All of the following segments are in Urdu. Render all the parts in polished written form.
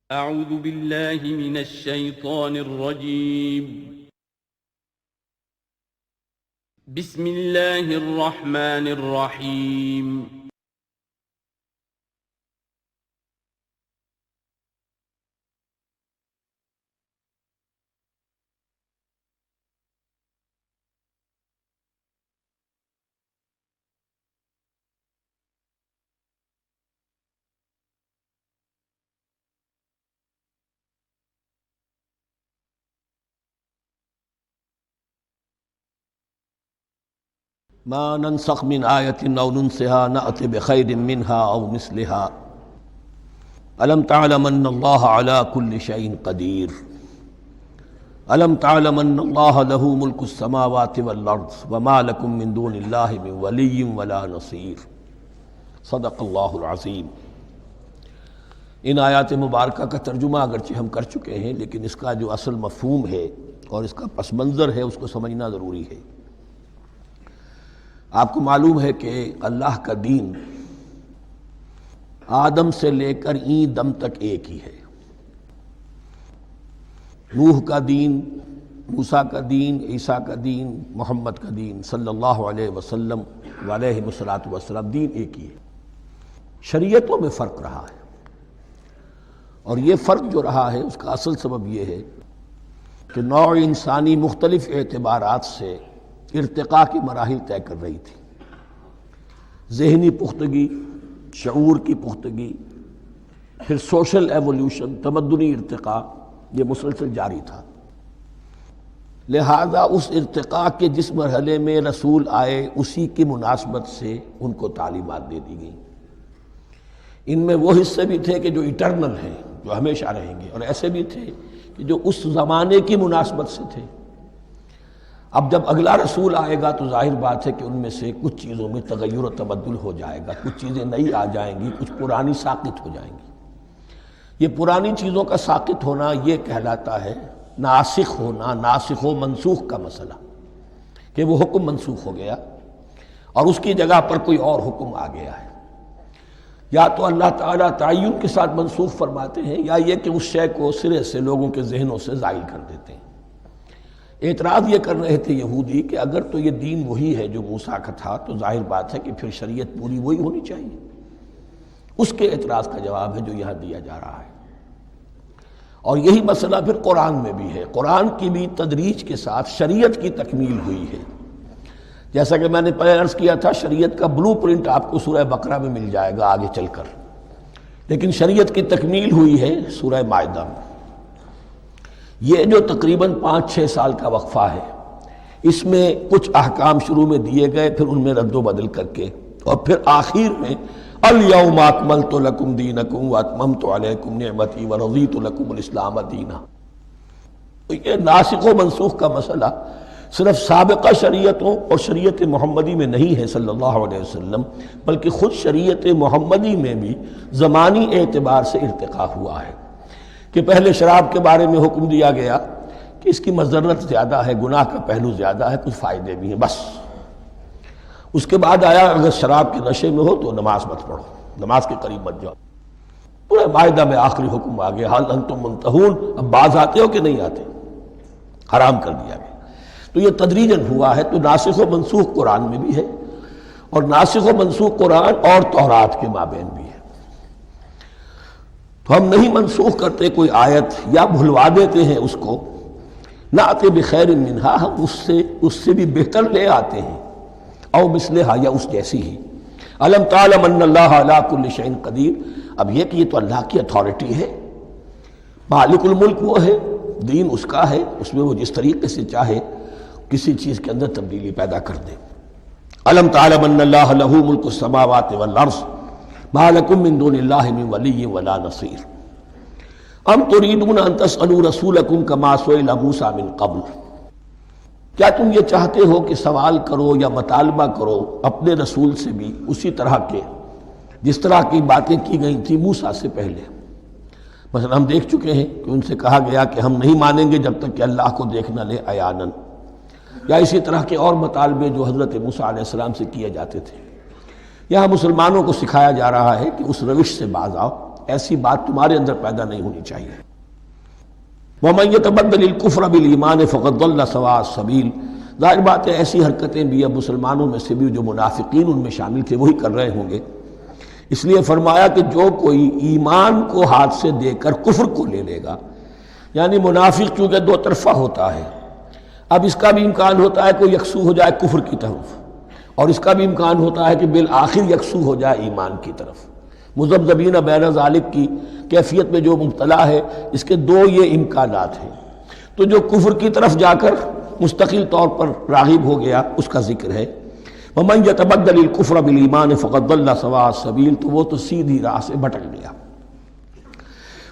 اعوذ باللہ من الشیطان الرجیم بسم اللہ الرحمن الرحیم ما ننسخ من آیۃ او ننسها نأت بخیر منها او مثلها الم تعلم ان اللہ علی کل شیء قدیر الم تعلم ان اللہ له ملک السماوات والارض وما لکم من دون اللہ من ولی ولا نصیر صدق اللہ العظیم۔ ان آیات مبارکہ کا ترجمہ اگرچہ ہم کر چکے ہیں، لیکن اس کا جو اصل مفہوم ہے اور اس کا پس منظر ہے اس کو سمجھنا ضروری ہے۔ آپ کو معلوم ہے کہ اللہ کا دین آدم سے لے کر این دم تک ایک ہی ہے۔ نوح کا دین، موسیٰ کا دین، عیسیٰ کا دین، محمد کا دین صلی اللہ علیہ وسلم علیہ الصلوۃ دین ایک ہی ہے۔ شریعتوں میں فرق رہا ہے، اور یہ فرق جو رہا ہے اس کا اصل سبب یہ ہے کہ نوع انسانی مختلف اعتبارات سے ارتقاء کی مراحل طے کر رہی تھی۔ ذہنی پختگی، شعور کی پختگی، پھر سوشل ایولیوشن، تمدنی ارتقاء، یہ مسلسل جاری تھا۔ لہذا اس ارتقاء کے جس مرحلے میں رسول آئے اسی کی مناسبت سے ان کو تعلیمات دے دی گئیں۔ ان میں وہ حصے بھی تھے کہ جو ایٹرنل ہیں، جو ہمیشہ رہیں گے، اور ایسے بھی تھے کہ جو اس زمانے کی مناسبت سے تھے۔ اب جب اگلا رسول آئے گا تو ظاہر بات ہے کہ ان میں سے کچھ چیزوں میں تغیر و تبدل ہو جائے گا، کچھ چیزیں نئی آ جائیں گی، کچھ پرانی ساقط ہو جائیں گی۔ یہ پرانی چیزوں کا ساقط ہونا یہ کہلاتا ہے ناسخ ہونا، ناسخ و منسوخ کا مسئلہ، کہ وہ حکم منسوخ ہو گیا اور اس کی جگہ پر کوئی اور حکم آ گیا ہے۔ یا تو اللہ تعالیٰ تعین کے ساتھ منسوخ فرماتے ہیں، یا یہ کہ اس شے کو سرے سے لوگوں کے ذہنوں سے زائل کر دیتے ہیں۔ اعتراض یہ کر رہے تھے یہودی کہ اگر تو یہ دین وہی ہے جو موسیٰ کا تھا تو ظاہر بات ہے کہ پھر شریعت پوری وہی ہونی چاہیے۔ اس کے اعتراض کا جواب ہے جو یہاں دیا جا رہا ہے، اور یہی مسئلہ پھر قرآن میں بھی ہے۔ قرآن کی بھی تدریج کے ساتھ شریعت کی تکمیل ہوئی ہے۔ جیسا کہ میں نے پہلے عرض کیا تھا، شریعت کا بلو پرنٹ آپ کو سورہ بقرہ میں مل جائے گا آگے چل کر، لیکن شریعت کی تکمیل ہوئی ہے سورہ مائدہ میں۔ یہ جو تقریباً 5-6 سال کا وقفہ ہے، اس میں کچھ احکام شروع میں دیے گئے، پھر ان میں رد و بدل کر کے، اور پھر آخر میں الیوم اکملت لکم دینکم واتممت علیکم نعمتی ورضیت لکم الاسلام دینا۔ تو یہ ناسخ و منسوخ کا مسئلہ صرف سابقہ شریعتوں اور شریعت محمدی میں نہیں ہے صلی اللہ علیہ وسلم، بلکہ خود شریعت محمدی میں بھی زمانی اعتبار سے ارتقاء ہوا ہے کہ پہلے شراب کے بارے میں حکم دیا گیا کہ اس کی مضرت زیادہ ہے، گناہ کا پہلو زیادہ ہے، کچھ فائدے بھی ہیں، بس۔ اس کے بعد آیا اگر شراب کے نشے میں ہو تو نماز مت پڑھو، نماز کے قریب مت جاؤ۔ پورے مائدہ میں آخری حکم آ گیا، حل انتم منتہون، اب باز آتے ہو کہ نہیں آتے، حرام کر دیا گیا۔ تو یہ تدریجاً ہوا ہے۔ تو ناسخ و منسوخ قرآن میں بھی ہے، اور ناسخ و منسوخ قرآن اور تورات کے مابین بھی ہے۔ تو ہم نہیں منسوخ کرتے کوئی آیت یا بھلوا دیتے ہیں اس کو، نأت بخیر منہا، ہم اس سے بھی بہتر لے آتے ہیں، او مثلہا، یا اس جیسی ہی۔ الم تعلم ان اللہ علی کل شیء قدیر، اب یہ کہ یہ تو اللہ کی اتھارٹی ہے، مالک الملک وہ ہے، دین اس کا ہے، اس میں وہ جس طریقے سے چاہے کسی چیز کے اندر تبدیلی پیدا کر دے۔ الم تعلم ان اللہ لہ ملک السماوات والارض ما لکم من دون اللہ من ولی ولا نصیر ام تریدون ان تسألوا رسولکم کما سئل موسیٰ من قبل، کیا تم یہ چاہتے ہو کہ سوال کرو یا مطالبہ کرو اپنے رسول سے بھی اسی طرح کے جس طرح کی باتیں کی گئی تھی موسیٰ سے پہلے؟ مثلا ہم دیکھ چکے ہیں کہ ان سے کہا گیا کہ ہم نہیں مانیں گے جب تک کہ اللہ کو دیکھ نہ لے عیاناً، یا اسی طرح کے اور مطالبے جو حضرت موسیٰ علیہ السلام سے کیے جاتے تھے۔ یہاں مسلمانوں کو سکھایا جا رہا ہے کہ اس روش سے باز آؤ، ایسی بات تمہارے اندر پیدا نہیں ہونی چاہیے۔ وَمَن يَتَبَدَّلِ الْكُفْرَ بِالْإِيمَانِ فَقَدْ ضَلَّ سَوَاءَ السَّبِيلِ، ظاہر بات ہے ایسی حرکتیں بھی اب مسلمانوں میں سے بھی جو منافقین ان میں شامل تھے وہی کر رہے ہوں گے۔ اس لیے فرمایا کہ جو کوئی ایمان کو ہاتھ سے دے کر کفر کو لے لے گا، یعنی منافق چونکہ دو طرفہ ہوتا ہے، اب اس کا بھی امکان ہوتا ہے کہ یکسو ہو جائے کفر کی طرف، اور اس کا بھی امکان ہوتا ہے کہ بالآخر یکسو ہو جائے ایمان کی طرف۔ مذبذبین بین ذالک کی کیفیت میں جو مبتلا ہے، اس کے دو یہ امکانات ہیں۔ تو جو کفر کی طرف جا کر مستقل طور پر راغب ہو گیا اس کا ذکر ہے، وَمَن يَتَبَدَّلِ الْكُفْرَ بِالْإِيمَانِ فَقَدْ ضَلَّ سَوَاءَ السَّبِيلِ، تو وہ تو سیدھی راہ سے بھٹک گیا۔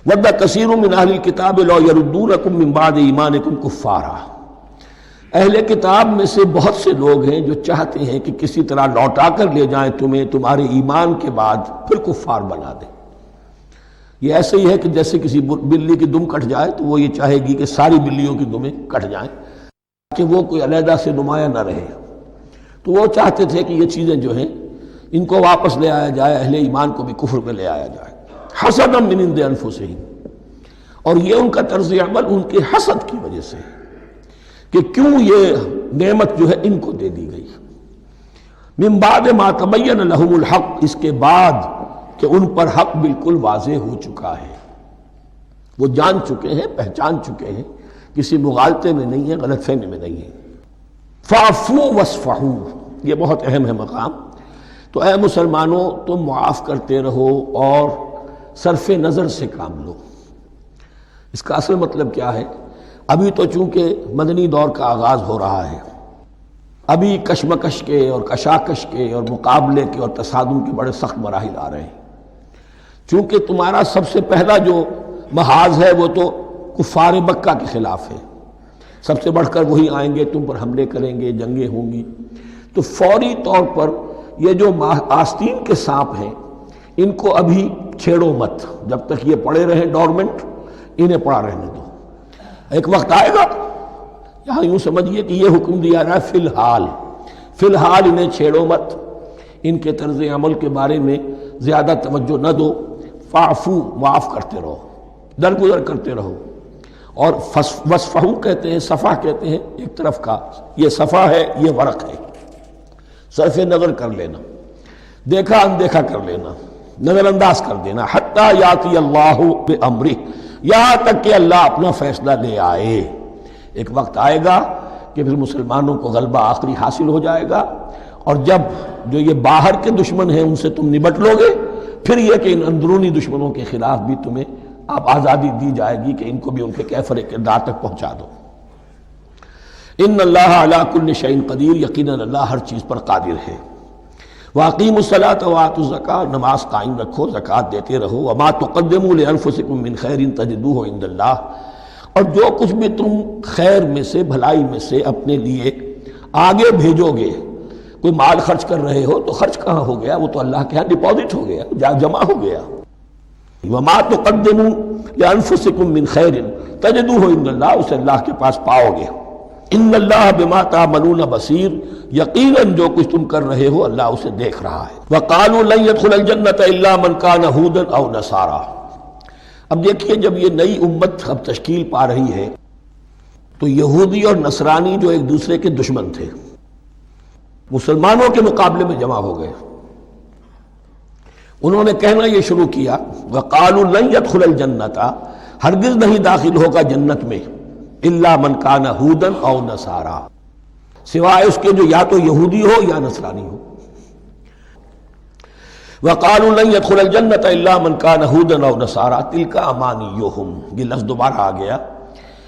وَدَّ كَثِيرٌ مِّنْ أَهْلِ الْكِتَابِ لَوْ يَرُدُّونَكُم مِّن بَعْدِ إِيمَانِكُمْ كُفَّارًا، اہل کتاب میں سے بہت سے لوگ ہیں جو چاہتے ہیں کہ کسی طرح لوٹا کر لے جائیں تمہیں تمہارے ایمان کے بعد پھر کفار بنا دیں۔ یہ ایسے ہی ہے کہ جیسے کسی بلی کی دم کٹ جائے تو وہ یہ چاہے گی کہ ساری بلیوں کی دمیں کٹ جائیں کہ وہ کوئی علیحدہ سے نمایاں نہ رہے۔ تو وہ چاہتے تھے کہ یہ چیزیں جو ہیں ان کو واپس لے آیا جائے، اہل ایمان کو بھی کفر میں لے آیا جائے، حسدا من عند انفسہم، اور یہ ان کا طرز عمل ان کے حسد کی وجہ سے کہ کیوں یہ نعمت جو ہے ان کو دے دی گئی۔ من بعد ما تبین لہم الحق، اس کے بعد کہ ان پر حق بالکل واضح ہو چکا ہے، وہ جان چکے ہیں، پہچان چکے ہیں، کسی مغالطے میں نہیں ہے، غلط فہمی میں نہیں ہے۔ فاعفوا واصفحوا، یہ بہت اہم ہے مقام۔ تو اے مسلمانوں تم معاف کرتے رہو اور صرف نظر سے کام لو۔ اس کا اصل مطلب کیا ہے؟ ابھی تو چونکہ مدنی دور کا آغاز ہو رہا ہے، ابھی کشمکش کے اور کشاکش کے اور مقابلے کے اور تصادم کے بڑے سخت مراحل آ رہے ہیں۔ چونکہ تمہارا سب سے پہلا جو محاذ ہے وہ تو کفار مکہ کے خلاف ہے، سب سے بڑھ کر وہی آئیں گے، تم پر حملے کریں گے، جنگیں ہوں گی۔ تو فوری طور پر یہ جو آستین کے سانپ ہیں ان کو ابھی چھیڑو مت، جب تک یہ پڑے رہیں ڈورمنٹ، انہیں پڑا رہنے دو۔ ایک وقت آئے گا، یہاں یوں سمجھیے کہ یہ حکم دیا رہا ہے فی الحال انہیں چھیڑو مت، ان کے طرز عمل کے بارے میں زیادہ توجہ نہ دو، فاعفو، معاف کرتے رہو، درگزر کرتے رہو۔ اور وصفحو کہتے ہیں، صفح کہتے ہیں ایک طرف کا، یہ صفح ہے، یہ ورق ہے، صرف نظر کر لینا، دیکھا اندیکھا کر لینا، نظر انداز کر دینا، حتی یاتی اللہ بامرہ، یہاں تک کہ اللہ اپنا فیصلہ لے آئے۔ ایک وقت آئے گا کہ پھر مسلمانوں کو غلبہ آخری حاصل ہو جائے گا، اور جب جو یہ باہر کے دشمن ہیں ان سے تم نبٹ لو گے، پھر یہ کہ ان اندرونی دشمنوں کے خلاف بھی تمہیں اب آزادی دی جائے گی کہ ان کو بھی ان کے کیفر کردار تک پہنچا دو۔ ان اللہ علی کل شیء قدیر، یقیناً اللہ ہر چیز پر قادر ہے۔ واقیموا الصلاۃ وآتوا الزکاۃ، نماز قائم رکھو، زکوٰۃ دیتے رہو۔ وما تقدموا لانفسکم من خیر تجدوہ عند اللہ، اور جو کچھ بھی تم خیر میں سے، بھلائی میں سے اپنے لیے آگے بھیجو گے، کوئی مال خرچ کر رہے ہو تو خرچ کہاں ہو گیا؟ وہ تو اللہ کے ہاں ڈپازٹ ہو گیا، جمع ہو گیا۔ وما تقدموا لانفسکم من خیر تجدوہ عند اللہ، اسے اللہ کے پاس پاؤ گے۔ ان اللہ بما تعملون بصیر، یقیناً جو کچھ تم کر رہے ہو اللہ اسے دیکھ رہا ہے۔ وقالوا لن يدخل الجنۃ الا من كان هودا او نصارى، اب دیکھیے جب یہ نئی امت اب تشکیل پا رہی ہے تو یہودی اور نصرانی جو ایک دوسرے کے دشمن تھے مسلمانوں کے مقابلے میں جمع ہو گئے، انہوں نے کہنا یہ شروع کیا، وقالوا لن يدخل الجنۃ، ہرگز نہیں داخل ہوگا جنت میں، الا من کان ہودا او نصارا، سوائے اس کے جو یا تو یہودی ہو یا نصرانی ہو۔ وقالوا لن يدخل الجنۃ الا من کان ہودا او نصارا تلک امانیہم، یہ لفظ دوبارہ آ گیا،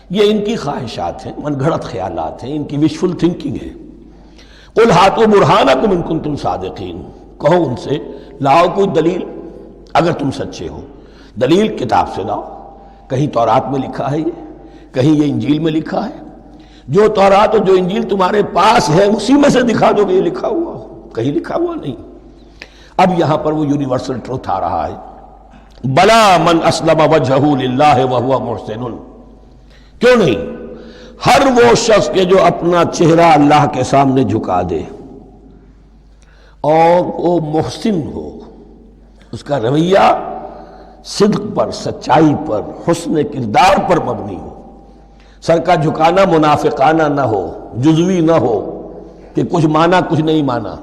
یہ ان کی خواہشات ہیں، من گھڑت خیالات ہیں، ان کی وشفل تھنکنگ ہے۔ قل ہاتوا برہانکم ان کنتم صادقین، کہو ان سے لاؤ کوئی دلیل اگر تم سچے ہو، دلیل کتاب سے لاؤ، کہیں تورات میں لکھا ہے یہ، کہیں یہ انجیل میں لکھا ہے، جو تورات اور جو انجیل تمہارے پاس ہے اسی میں سے دکھا دو کہ یہ لکھا ہوا ہو، کہیں لکھا ہوا نہیں۔ اب یہاں پر وہ یونیورسل ٹروتھ آ رہا ہے، بلا من اسلم وجہہ للہ وہو محسن، کیوں نہیں، ہر وہ شخص کے جو اپنا چہرہ اللہ کے سامنے جھکا دے اور وہ محسن ہو، اس کا رویہ صدق پر، سچائی پر، حسن کردار پر مبنی ہو، سر کا جھکانا منافقانہ نہ ہو، جزوی نہ ہو کہ کچھ مانا کچھ نہیں مانا۔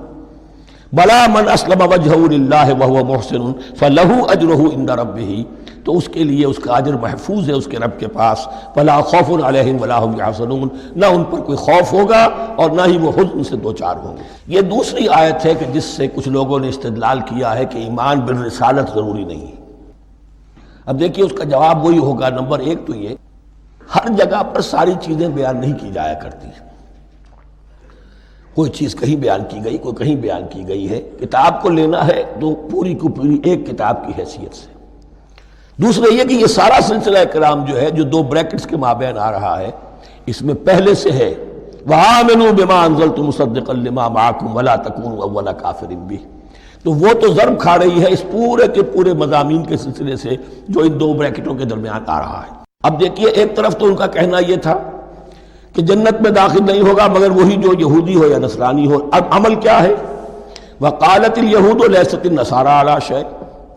بلا من اسلم وجہہ للہ وہو محسن فلہ اجرہ عند ربہ، تو اس کے لیے اس کا اجر محفوظ ہے اس کے رب کے پاس۔ فلا خوف علیہم ولا هم یحزنون، نہ ان پر کوئی خوف ہوگا اور نہ ہی وہ حزن سے دوچار ہوں گے۔ یہ دوسری آیت ہے کہ جس سے کچھ لوگوں نے استدلال کیا ہے کہ ایمان بالرسالت ضروری نہیں ہے۔ اب دیکھیے اس کا جواب وہی ہوگا، نمبر ایک تو یہ، ہر جگہ پر ساری چیزیں بیان نہیں کی جایا کرتی، کوئی چیز کہیں بیان کی گئی، کوئی کہیں بیان کی گئی ہے۔ کتاب کو لینا ہے تو پوری کو پوری ایک کتاب کی حیثیت سے۔ دوسرا یہ کہ یہ سارا سلسلہ کرام جو ہے، جو دو بریکٹس کے مابین آ رہا ہے، اس میں پہلے سے ہے وَآمِنُوا بِمَا أَنزَلْتُ مُصَدِّقًا لِمَا مَعَكُمْ وَلَا تَكُونُوا أَوَّلَ كَافِرٍ بِهِ، تو وہ تو ضرب کھا رہی ہے اس پورے کے پورے مضامین کے سلسلے سے جو ان دو بریکٹوں کے درمیان آ رہا ہے۔ اب دیکھیے ایک طرف تو ان کا کہنا یہ تھا کہ جنت میں داخل نہیں ہوگا مگر وہی جو یہودی ہو یا نصرانی ہو۔ اب عمل کیا ہے؟ وَقَالَتِ الْيَهُودُ لَيْسَتِ النَّصَارَىٰ عَلَىٰ شَيْءٍ،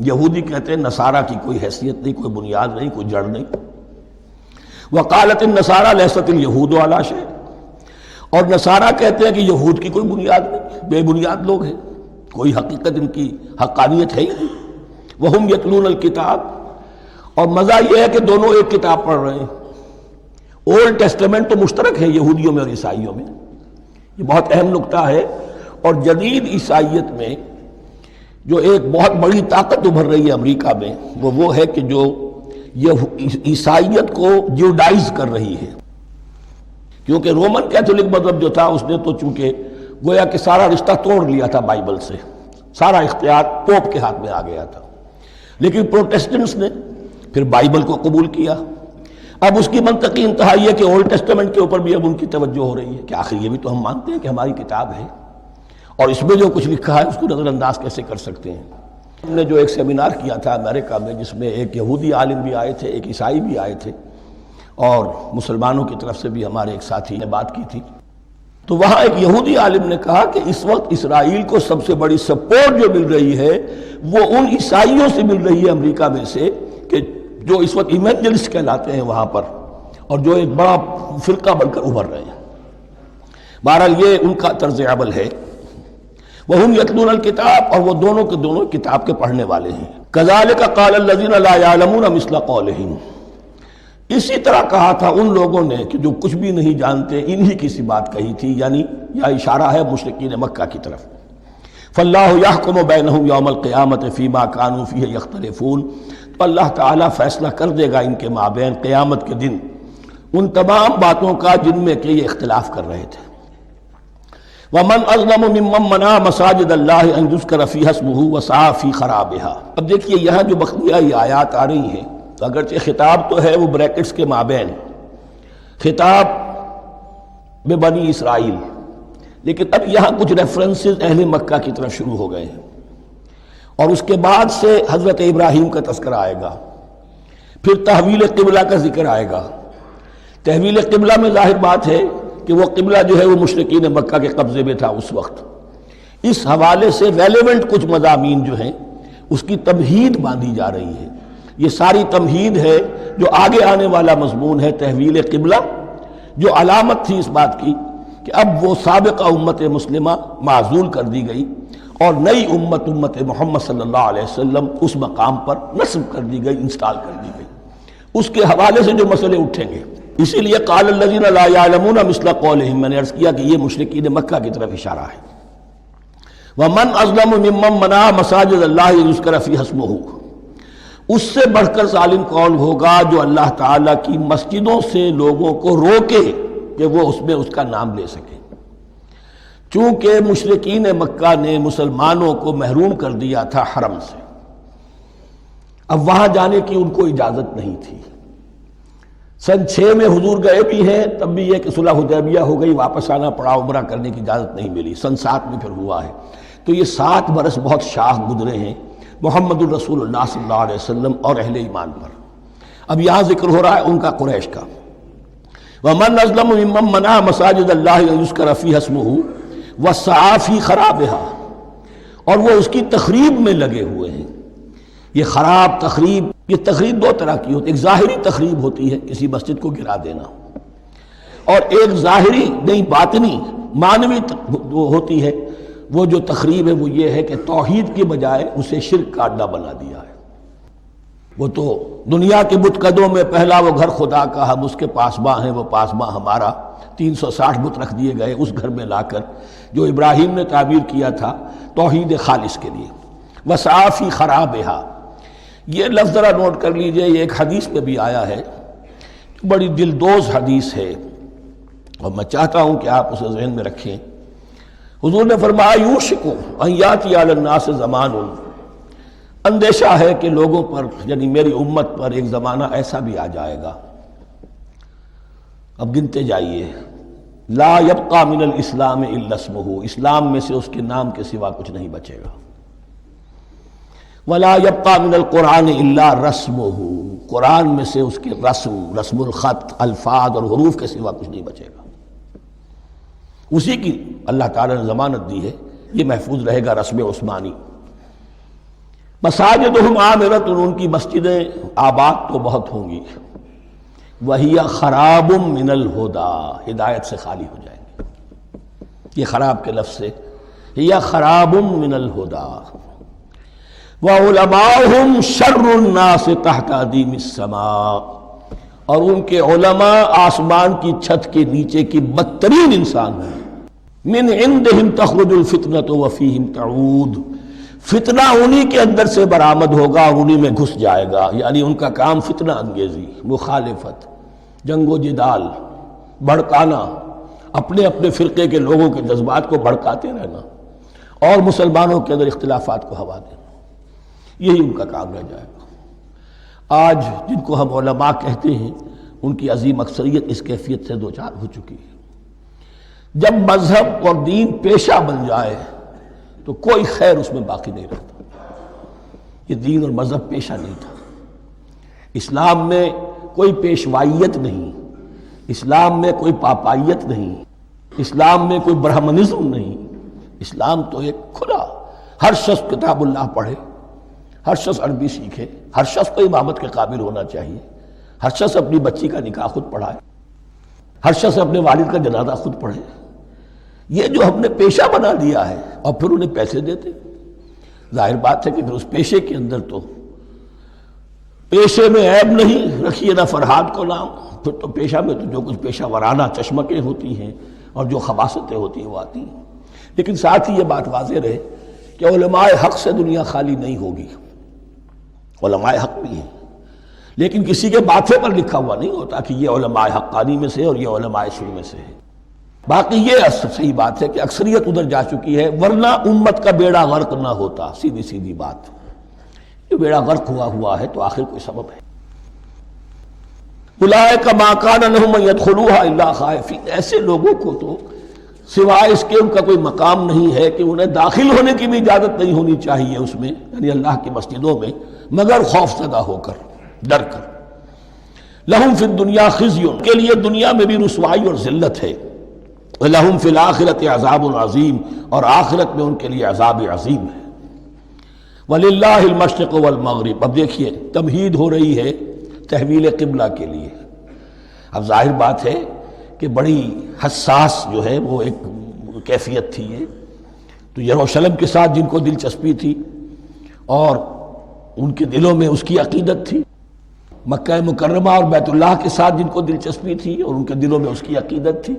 یہودی کہتے ہیں نصارہ کی کوئی حیثیت نہیں، کوئی بنیاد نہیں، کوئی جڑ نہیں۔ وَقَالَتِ النَّصَارَىٰ لَيْسَتِ الْيَهُودُ عَلَىٰ شَيْءٍ، اور نصارہ کہتے ہیں کہ یہود کی کوئی بنیاد نہیں، بے بنیاد لوگ ہیں، کوئی حقیقت ان کی حقانیت ہے ہی نہیں۔ وَهُمْ يَتْلُونَ الْكِتَابَ، اور مزہ یہ ہے کہ دونوں ایک کتاب پڑھ رہے ہیں۔ اولڈ ٹیسٹمنٹ تو مشترک ہے یہودیوں میں اور عیسائیوں میں، یہ بہت اہم نکتہ ہے۔ اور جدید عیسائیت میں جو ایک بہت بڑی طاقت ابھر رہی ہے امریکہ میں، وہ ہے کہ جو یہ عیسائیت کو جیوڈائز کر رہی ہے، کیونکہ رومن کیتھولک مذہب جو تھا اس نے تو چونکہ گویا کہ سارا رشتہ توڑ لیا تھا بائبل سے، سارا اختیار پوپ کے ہاتھ میں آ گیا تھا، لیکن پروٹیسٹنٹس نے پھر بائبل کو قبول کیا۔ اب اس کی منطقی انتہا یہ کہ اولڈ ٹیسٹمنٹ کے اوپر بھی اب ان کی توجہ ہو رہی ہے کہ آخر یہ بھی تو ہم مانتے ہیں کہ ہماری کتاب ہے، اور اس میں جو کچھ لکھا ہے اس کو نظر انداز کیسے کر سکتے ہیں۔ ہم نے جو ایک سیمینار کیا تھا امریکہ میں، جس میں ایک یہودی عالم بھی آئے تھے، ایک عیسائی بھی آئے تھے، اور مسلمانوں کی طرف سے بھی ہمارے ایک ساتھی نے بات کی تھی، تو وہاں ایک یہودی عالم نے کہا کہ اس وقت اسرائیل کو سب سے بڑی سپورٹ جو مل رہی ہے وہ ان عیسائیوں سے مل رہی ہے امریکہ میں سے، کہ جو اس وقت ایونجلسٹ کہلاتے ہیں وہاں پر، اور جو ایک بڑا فرقہ بن کر ابھر رہے ہیں۔ بہرحال یہ ان کا طرز عمل ہے۔ وَهُمْ يَتْلُونَ الْكِتَابَ، اور وہ دونوں کے دونوں کتاب کے پڑھنے والے ہیں۔ كَذَلِكَ قَالَ الَّذِينَ لَا يَعْلَمُونَ مِثْلَ قَوْلِهِمْ، اسی طرح کہا تھا ان لوگوں نے کہ جو کچھ بھی نہیں جانتے انہی کی سی بات کہی تھی، یعنی یہ اشارہ ہے مشرکین مکہ کی طرف۔ فَاللَّهُ يَحْكُمُ بَيْنَهُمْ يَوْمَ الْقِيَامَةِ فِيمَا كَانُوا فِيهِ يَخْتَلِفُونَ، تو اللہ تعالیٰ فیصلہ کر دے گا ان کے مابین قیامت کے دن ان تمام باتوں کا جن میں کہ یہ اختلاف کر رہے تھے۔ وَمَنْ أَظْلَمُ مِمَّنْ مَنَعَ مَسَاجِدَ اللَّهِ أَنْ يُذْكَرَ فِيهَا اسْمُهُ وَسَعَىٰ فِي خَرَابِهَا۔ اب دیکھیے یہاں جو بخیہ یہ آیات آ رہی ہیں، تو اگرچہ خطاب تو ہے وہ بریکٹس کے مابین، خطاب میں بنی اسرائیل، لیکن اب یہاں کچھ ریفرنسز اہل مکہ کی طرف شروع ہو گئے ہیں، اور اس کے بعد سے حضرت ابراہیم کا تذکرہ آئے گا، پھر تحویل قبلہ کا ذکر آئے گا۔ تحویل قبلہ میں ظاہر بات ہے کہ وہ قبلہ جو ہے وہ مشرکین مکہ کے قبضے میں تھا اس وقت، اس حوالے سے ریلیونٹ کچھ مضامین جو ہیں اس کی تمہید باندھی جا رہی ہے۔ یہ ساری تمہید ہے جو آگے آنے والا مضمون ہے تحویل قبلہ، جو علامت تھی اس بات کی کہ اب وہ سابقہ امت مسلمہ معزول کر دی گئی اور نئی امت محمد صلی اللہ علیہ وسلم اس مقام پر نصب کر دی گئی، انسٹال کر دی گئی۔ اس کے حوالے سے جو مسئلے اٹھیں گے، اسی لیے قال الذین لا یعلمون مثل قولہم، میں نے عرض کیا کہ یہ مشرکین مکہ کی طرف اشارہ ہے۔ ومن اظلم ممن منع مساجد اللہ یذکر فیہا اسمہ، اس سے بڑھ کر ظالم کون ہوگا جو اللہ تعالیٰ کی مسجدوں سے لوگوں کو روکے کہ وہ اس میں اس کا نام لے سکے۔ چونکہ مشرکین مکہ نے مسلمانوں کو محروم کر دیا تھا حرم سے، اب وہاں جانے کی ان کو اجازت نہیں تھی۔ سن 6 میں حضور گئے بھی ہیں، تب بھی یہ کہ صلح حدیبیہ ہو گئی، واپس آنا پڑا، عمرہ کرنے کی اجازت نہیں ملی۔ سن 7 میں پھر ہوا ہے، تو یہ 7 برس بہت شاہ گزرے ہیں محمد الرسول اللہ صلی اللہ علیہ وسلم اور اہل ایمان پر۔ اب یہاں ذکر ہو رہا ہے ان کا، قریش کا۔ وَمَنْ أَظْلَمُ مِمَّنْ مَنَعَ مَسَاجِدَ اللَّهِ أَنْ يُذْكَرَ فِيهَا اسْمُهُ وَسَعَىٰ فِي خَرَابِهَا، اور وہ اس کی تخریب میں لگے ہوئے ہیں۔ یہ خراب تخریب یہ تخریب دو طرح کی ہوتی ہے، ایک ظاہری تخریب ہوتی ہے کسی مسجد کو گرا دینا، اور ایک ظاہری نہیں باطنی معنوی ہوتی ہے۔ وہ جو تخریب ہے وہ یہ ہے کہ توحید کی بجائے اسے شرک کا اڈا بنا دیا ہے۔ وہ تو دنیا کے بت قدوں میں پہلا وہ گھر خدا کا، ہم اس کے پاسباں ہیں، وہ پاسباں ہمارا، 360 بت رکھ دیے گئے اس گھر میں لا کر، جو ابراہیم نے تعبیر کیا تھا توحید خالص کے لیے۔ وَسَعَىٰ خرابہا، یہ لفظ ذرا نوٹ کر لیجئے، یہ ایک حدیث میں بھی آیا ہے، بڑی دلدوز حدیث ہے، اور میں چاہتا ہوں کہ آپ اسے ذہن میں رکھیں۔ حضور نے فرمایا یوشک ان یاتی علی الناس زمان، اندیشہ ہے کہ لوگوں پر یعنی میری امت پر ایک زمانہ ایسا بھی آ جائے گا، اب گنتے جائیے، لا یبقى من الاسلام الا اسمہ، اسلام میں سے اس کے نام کے سوا کچھ نہیں بچے گا، ولا یبقى من القرآن الا رسمہ، قرآن میں سے اس کے رسم الخط، الفاظ اور حروف کے سوا کچھ نہیں بچے گا، اسی کی اللہ تعالیٰ نے ضمانت دی ہے، یہ محفوظ رہے گا رسم عثمانی۔ مساجدہم عامرۃ، ان کی مسجدیں آباد تو بہت ہوں گی، وہی خراب من الہدی، ہدایت سے خالی ہو جائیں گے، یہ خراب کے لفظ سے، ہی خراب من الہدی، وعلماؤہم شر الناس تحت ادیم السماء، اور ان کے علماء آسمان کی چھت کے نیچے کی بدترین انسان ہیں، من عندہم تخرج الفتنۃ وفیہم تعود، فتنہ انہی کے اندر سے برآمد ہوگا اور انہی میں گھس جائے گا، یعنی ان کا کام فتنہ انگیزی، مخالفت، جنگ و جدال، بھڑکانا، اپنے اپنے فرقے کے لوگوں کے جذبات کو بھڑکاتے رہنا اور مسلمانوں کے اندر اختلافات کو ہوا دینا، یہی ان کا کام رہ جائے گا۔ آج جن کو ہم علماء کہتے ہیں ان کی عظیم اکثریت اس کیفیت سے دوچار ہو چکی ہے۔ جب مذہب اور دین پیشہ بن جائے تو کوئی خیر اس میں باقی نہیں رہتا۔ یہ دین اور مذہب پیشہ نہیں تھا، اسلام میں کوئی پیشوائیت نہیں، اسلام میں کوئی پاپائیت نہیں، اسلام میں کوئی برہمنزم نہیں، اسلام تو ایک کھلا، ہر شخص کتاب اللہ پڑھے، ہر شخص عربی سیکھے، ہر شخص کو امامت کے قابل ہونا چاہیے، ہر شخص اپنی بچی کا نکاح خود پڑھائے، ہر شخص اپنے والد کا جنازہ خود پڑھے۔ یہ جو ہم نے پیشہ بنا لیا ہے اور پھر انہیں پیسے دیتے، ظاہر بات ہے کہ پھر اس پیشے کے اندر تو پیشے میں عیب نہیں، رکھیے نہ فرہاد کو نام، پھر تو پیشہ میں تو جو کچھ پیشہ ورانہ چشمکیں ہوتی ہیں اور جو خباثتیں ہوتی ہیں وہ آتی ہیں۔ لیکن ساتھ ہی یہ بات واضح رہے کہ علماء حق سے دنیا خالی نہیں ہوگی، علماء حق بھی ہیں، لیکن کسی کے ماتھے پر لکھا ہوا نہیں ہوتا کہ یہ علماء حقانی میں سے اور یہ علماء سوء میں سے ہے۔ باقی یہ صحیح بات ہے کہ اکثریت ادھر جا چکی ہے، ورنہ امت کا بیڑا غرق نہ ہوتا، سیدھی سیدھی بات، یہ بیڑا غرق ہوا ہے تو آخر کوئی سبب ہے۔ اولئک ما کان لہم ان یدخلوها الا خائفین، ایسے لوگوں کو تو سوائے اس کے ان کا کوئی مقام نہیں ہے کہ انہیں داخل ہونے کی بھی اجازت نہیں ہونی چاہیے اس میں، یعنی اللہ کی مسجدوں میں، مگر خوف زدہ ہو کر، ڈر کر۔ لہم فی الدنیا خزی، کے لیے دنیا میں بھی رسوائی اور ذلت ہے، لہم فی الآخرۃ عذاب عظیم، اور آخرت میں ان کے لیے عذاب عظیم ہے۔ وَلِلَّهِ الْمَشْرِقُ وَالْمَغْرِبُ، اب دیکھیے تمہید ہو رہی ہے تحویل قبلہ کے لیے۔ اب ظاہر بات ہے کہ بڑی حساس جو ہے وہ ایک کیفیت تھی یہ، تو یروشلم کے ساتھ جن کو دلچسپی تھی اور ان کے دلوں میں اس کی عقیدت تھی، مکہ مکرمہ اور بیت اللہ کے ساتھ جن کو دلچسپی تھی اور ان کے دلوں میں اس کی عقیدت تھی،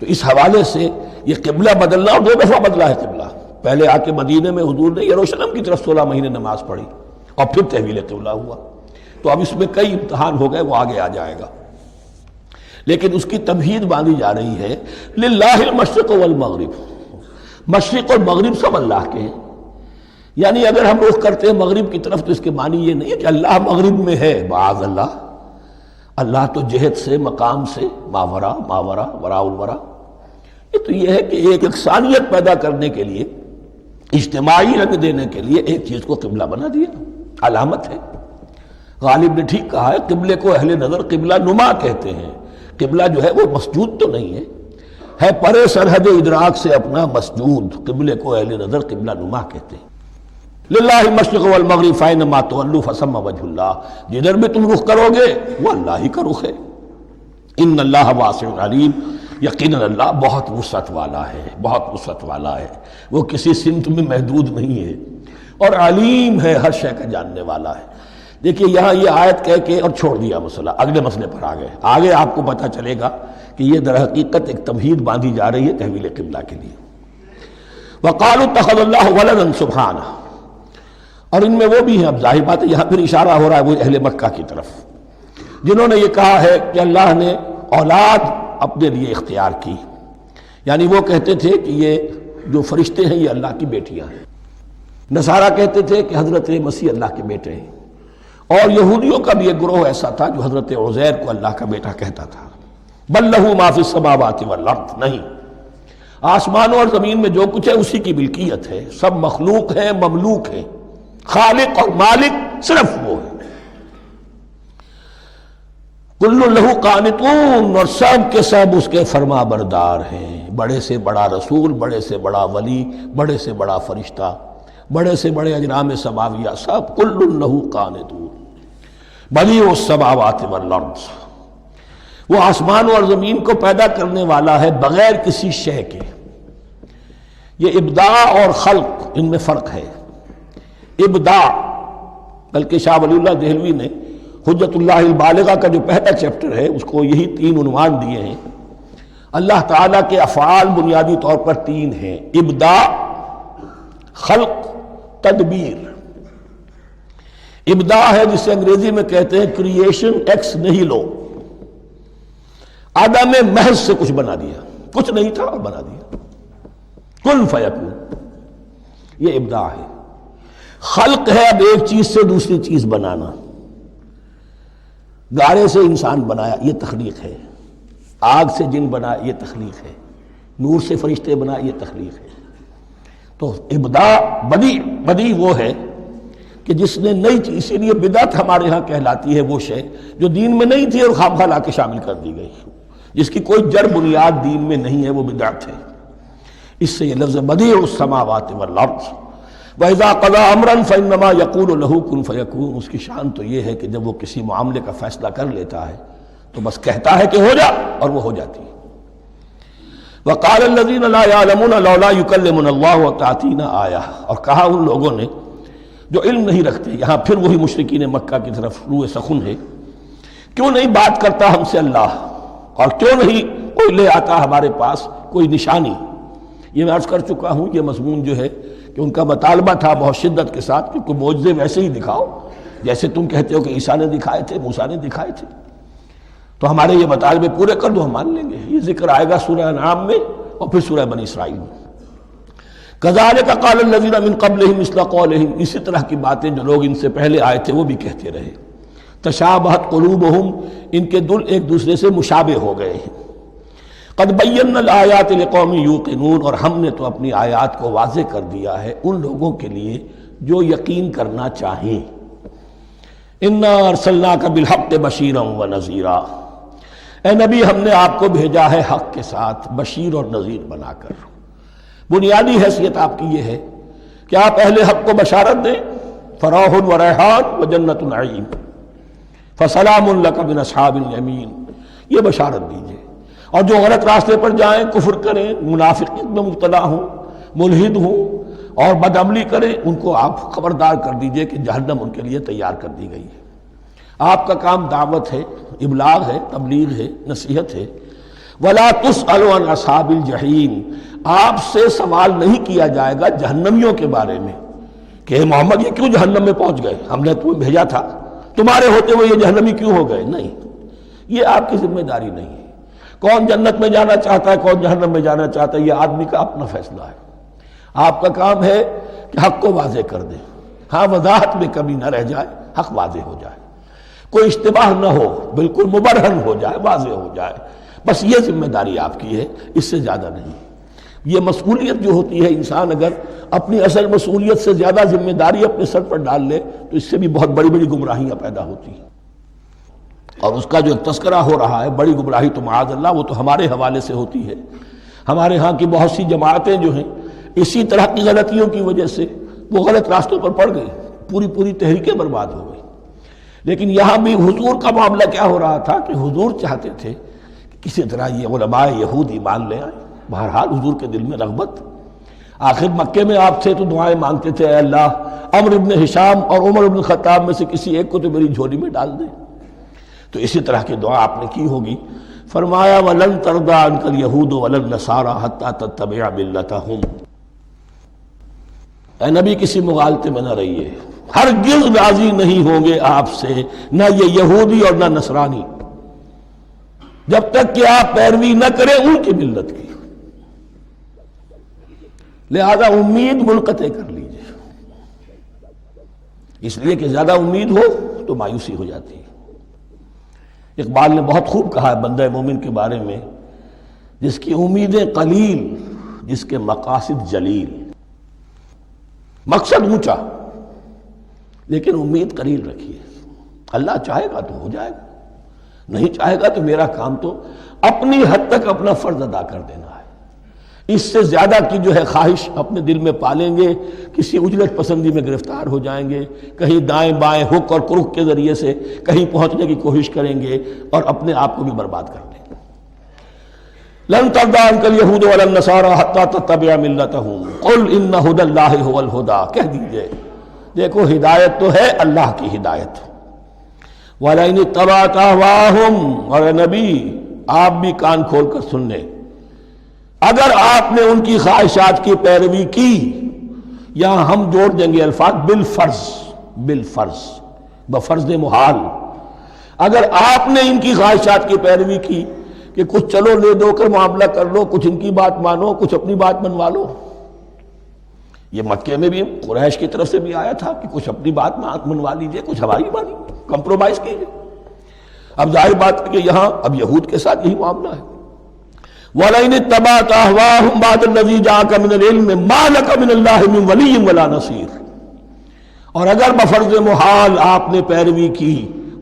تو اس حوالے سے یہ قبلہ بدلنا، اور 2 دفعہ بدلا ہے قبلہ۔ پہلے آ کے مدینے میں حضور نے یروشلم کی طرف 16 مہینے نماز پڑھی اور پھر تحویل قبلہ ہوا، تو اب اس میں کئی امتحان ہو گئے، وہ آگے آ جائے گا، لیکن اس کی تمہید باندھی جا رہی ہے۔ للہ المشرق والمغرب، مشرق اور مغرب سب اللہ کے ہیں، یعنی اگر ہم رخ کرتے ہیں مغرب کی طرف تو اس کے معنی یہ نہیں ہے کہ اللہ مغرب میں ہے، معاذ اللہ، اللہ تو جہت سے، مقام سے، ماورا وراء الورا۔ یہ تو یہ ہے کہ ایک یکسانیت پیدا کرنے کے لیے، اجتماعی رنگ دینے کے لیے ایک چیز کو قبلہ بنا دیا، علامت ہے۔ غالب نے ٹھیک کہا ہے، قبلے کو اہل نظر قبلہ نما کہتے ہیں۔ قبلہ جو ہے وہ مسجود تو نہیں ہے پرے سرحد ادراک سے اپنا مسجود، قبلے کو اہل نظر قبلہ نما کہتے ہیں۔ للہ المشرق والمغرب فینما تولوا فثم وجہ اللہ، جدھر بھی تم رخ کرو گے وہ اللہ ہی کا رخ ہے۔ ان اللہ واسع علیم، یقیناً اللہ بہت وسعت والا ہے، بہت وسعت والا ہے، وہ کسی سمت میں محدود نہیں ہے، اور علیم ہے، ہر شے کا جاننے والا ہے۔ دیکھیے یہاں یہ آیت کہہ کے اور چھوڑ دیا مسئلہ، اگلے مسئلے پر آ گئے۔ آگے آپ کو پتہ چلے گا کہ یہ در حقیقت ایک تمہید باندھی جا رہی ہے تحویل قبلہ کے لیے۔ وقالوا اتخذ اللہ ولدا سبحانہ، اور ان میں وہ بھی ہیں، اب ظاہر بات ہے یہاں پھر اشارہ ہو رہا ہے وہ اہل مکہ کی طرف، جنہوں نے یہ کہا ہے کہ اللہ نے اولاد اپنے لیے اختیار کی، یعنی وہ کہتے تھے کہ یہ جو فرشتے ہیں یہ اللہ کی بیٹیاں ہیں، نصارہ کہتے تھے کہ حضرت مسیح اللہ کے بیٹے ہیں، اور یہودیوں کا بھی ایک گروہ ایسا تھا جو حضرت عزیر کو اللہ کا بیٹا کہتا تھا۔ بل لہ ما فی السماوات والارض، نہیں، آسمانوں اور زمین میں جو کچھ ہے اسی کی ملکیت ہے، سب مخلوق ہیں، مملوک ہیں، خالق اور مالک صرف وہ ہے۔ کل لہ قانتون، اور سب کے سب اس کے فرما بردار ہیں، بڑے سے بڑا رسول، بڑے سے بڑا ولی، بڑے سے بڑا فرشتہ، بڑے سے بڑے اجرام سماویہ، سب کل لہ قانتون۔ بدیع السماوات والارض، وہ آسمان اور زمین کو پیدا کرنے والا ہے بغیر کسی شے کے۔ یہ ابداع اور خلق ان میں فرق ہے۔ ابداع، بلکہ شاہ ولی اللہ دہلوی نے حجت اللہ البالغہ کا جو پہلا چیپٹر ہے اس کو یہی 3 عنوان دیے ہیں۔ اللہ تعالیٰ کے افعال بنیادی طور پر 3 ہیں، ابداع، خلق، تدبیر۔ ابداع ہے جسے انگریزی میں کہتے ہیں کریشن ایکس نہیلو، عدم محض سے کچھ بنا دیا، کچھ نہیں تھا اور بنا دیا، کن فیکون، یہ ابداع ہے۔ خلق ہے اب ایک چیز سے دوسری چیز بنانا، گارے سے انسان بنایا، یہ تخلیق ہے، آگ سے جن بنایا، یہ تخلیق ہے، نور سے فرشتے بنایا، یہ تخلیق ہے۔ تو ابداع، بدیع وہ ہے کہ جس نے نئی چیز، اسی لیے بدعت ہمارے ہاں کہلاتی ہے وہ شے جو دین میں نہیں تھی اور خواہ لا کے شامل کر دی گئی، جس کی کوئی جڑ بنیاد دین میں نہیں ہے، وہ بدعت ہے۔ اس سے یہ لفظ بدیع السماوات والارض، وَإِذَا قَضَىٰ أَمْرًا فَإِنَّمَا يَقُولُ لَهُ كُن فَيَكُونُ، اس کی شان تو یہ ہے کہ جب وہ کسی معاملے کا فیصلہ کر لیتا ہے تو بس کہتا ہے کہ ہو جا، اور وہ ہو جاتی ہے۔ وَقَالَ الَّذِينَ لَا يَعْلَمُونَ لَوْلَا يُكَلِّمُنَا اللَّهُ وَتَأْتِينَا آیَةٌ، اور کہا ان لوگوں نے جو علم نہیں رکھتے، یہاں پھر وہی مشرکین مکہ کی طرف روح سخن ہے، کیوں نہیں بات کرتا ہم سے اللہ، اور کیوں نہیں کوئی لے آتا ہمارے پاس کوئی نشانی۔ یہ میں عرض کر چکا ہوں، یہ مضمون جو ہے کہ ان کا مطالبہ تھا بہت شدت کے ساتھ کہ کوئی معجزے ویسے ہی دکھاؤ جیسے تم کہتے ہو کہ عیسیٰ نے دکھائے تھے، موسیٰ نے دکھائے تھے، تو ہمارے یہ مطالبے پورے کر دو، ہم مان لیں گے۔ یہ ذکر آئے گا سورہ انعام میں اور پھر سورہ بنی اسرائیل میں۔ کذالک قال الذین من قبلہم مثل قولہم، اسی طرح کی باتیں جو لوگ ان سے پہلے آئے تھے وہ بھی کہتے رہے۔ تشابہت قلوبہم، ان کے دل ایک دوسرے سے مشابہ ہو گئے ہیں۔ قد بینا الآیات لقوم یوقنون، اور ہم نے تو اپنی آیات کو واضح کر دیا ہے ان لوگوں کے لیے جو یقین کرنا چاہیں۔ انا ارسلناک بالحق بشیرا ونذیرا، اے نبی ہم نے آپ کو بھیجا ہے حق کے ساتھ بشیر اور نذیر بنا کر۔ بنیادی حیثیت آپ کی یہ ہے کہ آپ اہل حق کو بشارت دیں، فراح و ریحان و جنت نعیم، فسلام لک من اصحاب الیمین، یہ بشارت دیجیے۔ اور جو غلط راستے پر جائیں، کفر کریں، منافقت میں مبتلا ہوں، ملحد ہوں اور بدعملی کریں، ان کو آپ خبردار کر دیجئے کہ جہنم ان کے لیے تیار کر دی گئی ہے۔ آپ کا کام دعوت ہے، ابلاغ ہے، تبلیغ ہے، نصیحت ہے۔ وَلَا تُسْأَلُ عَنْ أَصْحَابِ الْجَحِيمِ، آپ سے سوال نہیں کیا جائے گا جہنمیوں کے بارے میں کہ محمد یہ کیوں جہنم میں پہنچ گئے، ہم نے تمہیں بھیجا تھا، تمہارے ہوتے ہوئے یہ جہنمی کیوں ہو گئے؟ نہیں، یہ آپ کی ذمہ داری نہیں ہے۔ کون جنت میں جانا چاہتا ہے، کون جہنم میں جانا چاہتا ہے، یہ آدمی کا اپنا فیصلہ ہے۔ آپ کا کام ہے کہ حق کو واضح کر دیں، ہاں وضاحت میں کمی نہ رہ جائے، حق واضح ہو جائے، کوئی اشتباہ نہ ہو، بالکل مبرہن ہو جائے، واضح ہو جائے، بس یہ ذمہ داری آپ کی ہے، اس سے زیادہ نہیں۔ یہ مسئولیت جو ہوتی ہے، انسان اگر اپنی اصل مسئولیت سے زیادہ ذمہ داری اپنے سر پر ڈال لے تو اس سے بھی بہت بڑی بڑی گمراہیاں پیدا ہوتی ہیں۔ اور اس کا جو تذکرہ ہو رہا ہے بڑی گمراہی، تو معاذ اللہ وہ تو ہمارے حوالے سے ہوتی ہے۔ ہمارے ہاں کی بہت سی جماعتیں جو ہیں اسی طرح کی غلطیوں کی وجہ سے وہ غلط راستوں پر پڑ گئی، پوری تحریکیں برباد ہو گئی۔ لیکن یہاں بھی حضور کا معاملہ کیا ہو رہا تھا کہ حضور چاہتے تھے کہ کسی طرح یہ علماء یہود ایمان لے آئے۔ بہرحال حضور کے دل میں رغبت، آخر مکے میں آپ تھے تو دعائیں مانگتے تھے، اے اللہ عمرو ابن ہشام اور عمر ابن خطاب میں سے کسی ایک کو تو میری جھولی میں ڈال دے۔ تو اسی طرح کی دعا آپ نے کی ہوگی۔ فرمایا وَلَن تَرْضَىٰ عَنْكَ الْيَهُودُ وَلَا النَّصَارَىٰ حَتَّىٰ تَتَّبِعَ مِلَّتَهُمْ۔ اے نبی کسی مغالطے میں نہ رہیے، ہرگز راضی نہیں ہوں گے آپ سے نہ یہ یہودی اور نہ نصرانی، جب تک کہ آپ پیروی نہ کریں ان کی ملت کی۔ لہذا امید منقطع کر لیجیے، اس لیے کہ زیادہ امید ہو تو مایوسی ہو جاتی ہے۔ اقبال نے بہت خوب کہا ہے بندہ مومن کے بارے میں، جس کی امیدیں قلیل، جس کے مقاصد جلیل۔ مقصد اونچا لیکن امید قلیل رکھیے، اللہ چاہے گا تو ہو جائے گا، نہیں چاہے گا تو میرا کام تو اپنی حد تک اپنا فرض ادا کر دینا ہے۔ اس سے زیادہ کی جو ہے خواہش اپنے دل میں پالیں گے، کسی اجلت پسندی میں گرفتار ہو جائیں گے، کہیں دائیں بائیں ہک اور کرک کے ذریعے سے کہیں پہنچنے کی کوشش کریں گے اور اپنے آپ کو بھی برباد کر دیں گے۔ لن ترضى عنك اليهود ولا النصارى حتى تتبع ملتهم قل ان هدى الله هو الهدى، کہہ دیجئے دیکھو ہدایت تو ہے اللہ کی ہدایت۔ وَلَئِنِ اتَّبَعْتَ أَهْوَاءَهُمْ، اور نبی آپ بھی کان کھول کر سن لیں، اگر آپ نے ان کی خواہشات کی پیروی کی، یہاں ہم جوڑ دیں گے الفاظ بالفرض بفرض محال، اگر آپ نے ان کی خواہشات کی پیروی کی کہ کچھ چلو لے دو کر معاملہ کر لو، کچھ ان کی بات مانو، کچھ اپنی بات منوا لو۔ یہ مکے میں بھی قریش کی طرف سے بھی آیا تھا کہ کچھ اپنی بات منوا لیجئے، کچھ ہماری بات کمپرومائز کیجئے۔ اب ظاہر بات ہے کہ یہاں اب یہود کے ساتھ یہی معاملہ ہے۔ وَلَئِنِ اتَّبَعْتَ أَهْوَاءَهُمْ بَعْدَ الَّذِي جَاءَكَ مِنَ الْعِلْمِ مَا لَكَ مِنَ اللَّهِ مِنْ وَلِيٍّ وَلَا نَصِيرٍ، اور اگر بفرض محال آپ نے پیروی کی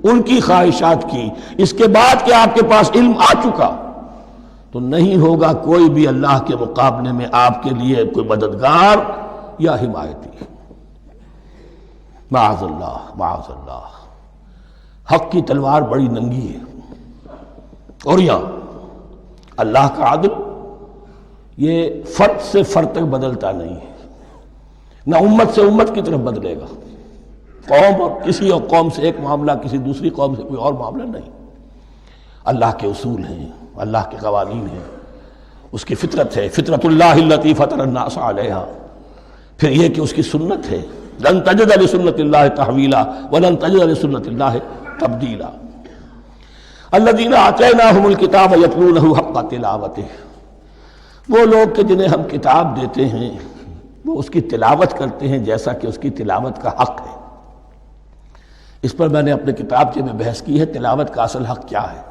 ان کی خواہشات کی، اس کے بعد کہ آپ کے پاس علم آ چکا، تو نہیں ہوگا کوئی بھی اللہ کے مقابلے میں آپ کے لیے کوئی مددگار یا حمایتی۔ معاذ اللہ معاذ اللہ، حق کی تلوار بڑی ننگی ہے، اور یہاں اللہ کا عدل یہ فرد سے فرد تک بدلتا نہیں ہے، نہ امت سے امت کی طرف بدلے گا، قوم اور کسی اور قوم سے ایک معاملہ، کسی دوسری قوم سے کوئی اور معاملہ نہیں۔ اللہ کے اصول ہیں، اللہ کے قوانین ہیں، اس کی فطرت ہے، فطرت اللہ التی فطر الناس علیہا، پھر یہ کہ اس کی سنت ہے، لن تجد لسنت اللہ تحویلا ولن تجد لسنت اللہ تبدیلا۔ الذین آتیناہم الکتاب یتلونہ حق تلاوتہ، وہ لوگ کہ جنہیں ہم کتاب دیتے ہیں وہ اس کی تلاوت کرتے ہیں جیسا کہ اس کی تلاوت کا حق ہے۔ اس پر میں نے اپنے کتابچے میں بحث کی ہے، تلاوت کا اصل حق کیا ہے۔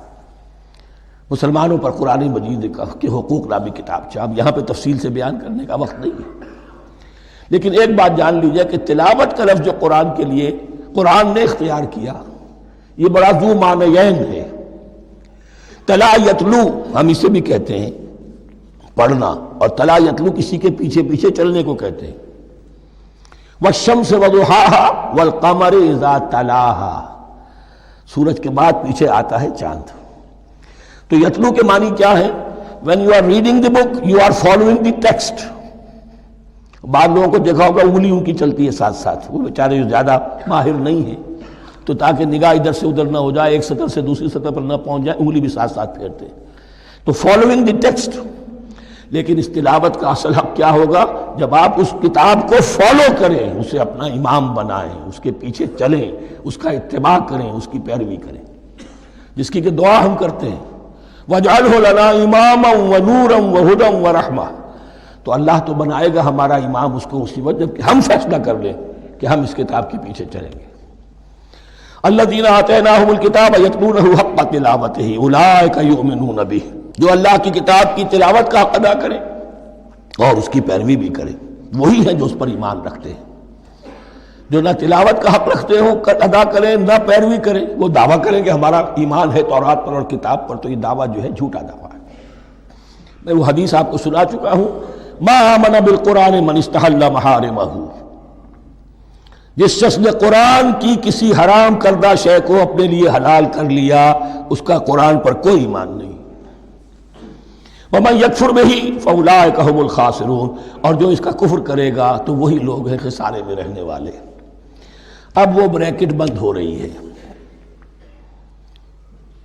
مسلمانوں پر قرآن مجید کے حقوق نامی کتابچہ، اب یہاں پہ تفصیل سے بیان کرنے کا وقت نہیں ہے، لیکن ایک بات جان لیجئے کہ تلاوت کا لفظ جو قرآن کے لیے قرآن نے اختیار کیا، یہ بڑا ذو معنیین ہے۔ تلا یتلو ہم اسے بھی کہتے ہیں پڑھنا، اور تلا یتلو کسی کے پیچھے پیچھے چلنے کو کہتے ہیں۔ والشمس وضحاها والقمر اذا تلاها، سورج کے بعد پیچھے آتا ہے چاند۔ تو یتلو کے معنی کیا ہے؟ when you are reading the book you are following the text۔ بعض لوگوں کو دیکھا ہوگا انگلی ان کی چلتی ہے ساتھ ساتھ، وہ بیچارے جو زیادہ ماہر نہیں ہیں تو تاکہ نگاہ ادھر سے ادھر نہ ہو جائے، ایک سطر سے دوسری سطر پر نہ پہنچ جائے، انگلی بھی ساتھ ساتھ پھیرتے ہیں، تو فالوئنگ دی ٹیکسٹ۔ لیکن اس تلاوت کا اصل حق کیا ہوگا؟ جب آپ اس کتاب کو فالو کریں، اسے اپنا امام بنائیں، اس کے پیچھے چلیں، اس کا اتباع کریں، اس کی پیروی کریں، جس کی کہ دعا ہم کرتے ہیں وَاجْعَلْهُ لَنَا إِمَامًا وَنُورًا وَهُدًى وَرَحْمَةً، تو اللہ تو بنائے گا ہمارا امام اس کو اسی وقت جب کہ ہم فیصلہ کر لیں کہ ہم اس کتاب کے پیچھے چلیں گے۔ الذین آتیناہم الکتاب یتلونہ حق تلاوتہ اولئک یؤمنون بہ، جو اللہ کی کتاب کی تلاوت کا حق ادا کریں اور اس کی پیروی بھی کریں، وہی ہیں جو اس پر ایمان رکھتے ہیں۔ جو نہ تلاوت کا حق رکھتے ہوں ادا کریں، نہ پیروی کریں، وہ دعویٰ کریں کہ ہمارا ایمان ہے تورات پر اور کتاب پر، تو یہ دعویٰ جو ہے جھوٹا دعویٰ ہے۔ میں وہ حدیث آپ کو سنا چکا ہوں، ما آمن بالقرآن من استحل محارمہ، جس شخص نے قرآن کی کسی حرام کردہ شے کو اپنے لیے حلال کر لیا اس کا قرآن پر کوئی ایمان نہیں۔ وَمَن يَكْفُرْ بِهِ فَأُولَٰئِكَ هُمُ الْخَاسِرُونَ، اور جو اس کا کفر کرے گا تو وہی لوگ ہیں خسارے میں رہنے والے۔ اب وہ بریکٹ بند ہو رہی ہے،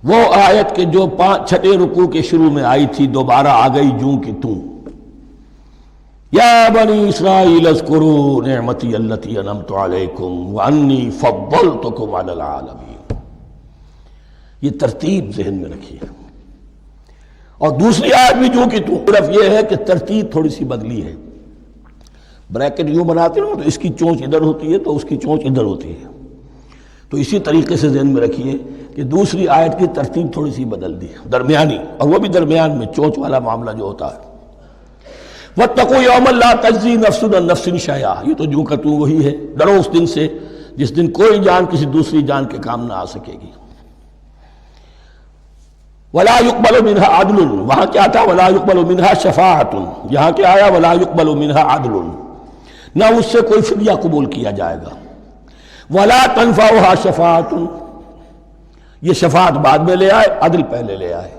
وہ آیت کے جو چھٹے رکوع کے شروع میں آئی تھی دوبارہ آ گئی جوں کی توں۔ یا بنی اسرائیل اذکروا نعمتی التی انعمت علیکم وانی فضلتکم علی العالمین۔ یہ ترتیب ذہن میں رکھیے۔ اور دوسری آیت بھی جو کہ تو صرف یہ ہے کہ ترتیب تھوڑی سی بدلی ہے۔ بریکٹ یوں بناتے ہو تو اس کی چونچ ادھر ہوتی ہے تو اس کی چونچ ادھر ہوتی ہے، تو اسی طریقے سے ذہن میں رکھیے کہ دوسری آیت کی ترتیب تھوڑی سی بدل دی درمیانی، اور وہ بھی درمیان میں چونچ والا معاملہ جو ہوتا ہے۔ وَاتَّقُوا يَوْمًا لَا تَجْزِي نَفْسٌ عَن نَفْسٍ شَيْئًا، یہ تو جو کہ تو وہی ہے، ڈرو اس دن سے جس دن کوئی جان کسی دوسری جان کے کام نہ آ سکے گی۔ وَلَا يُقْبَلُ مِنْهَا عَدْلٌ، وہاں کیا تھا وَلَا يُقْبَلُ مِنْهَا شَفَاعَةٌ، یہاں کیا آیا وَلَا يُقْبَلُ مِنْهَا عَدْلٌ، نہ اس سے کوئی فدیہ قبول کیا جائے گا۔ وَلَا تَنفَعُهَا شَفَاعَةٌ، یہ شفاعت بعد میں لے آئے، عدل پہلے لے آئے،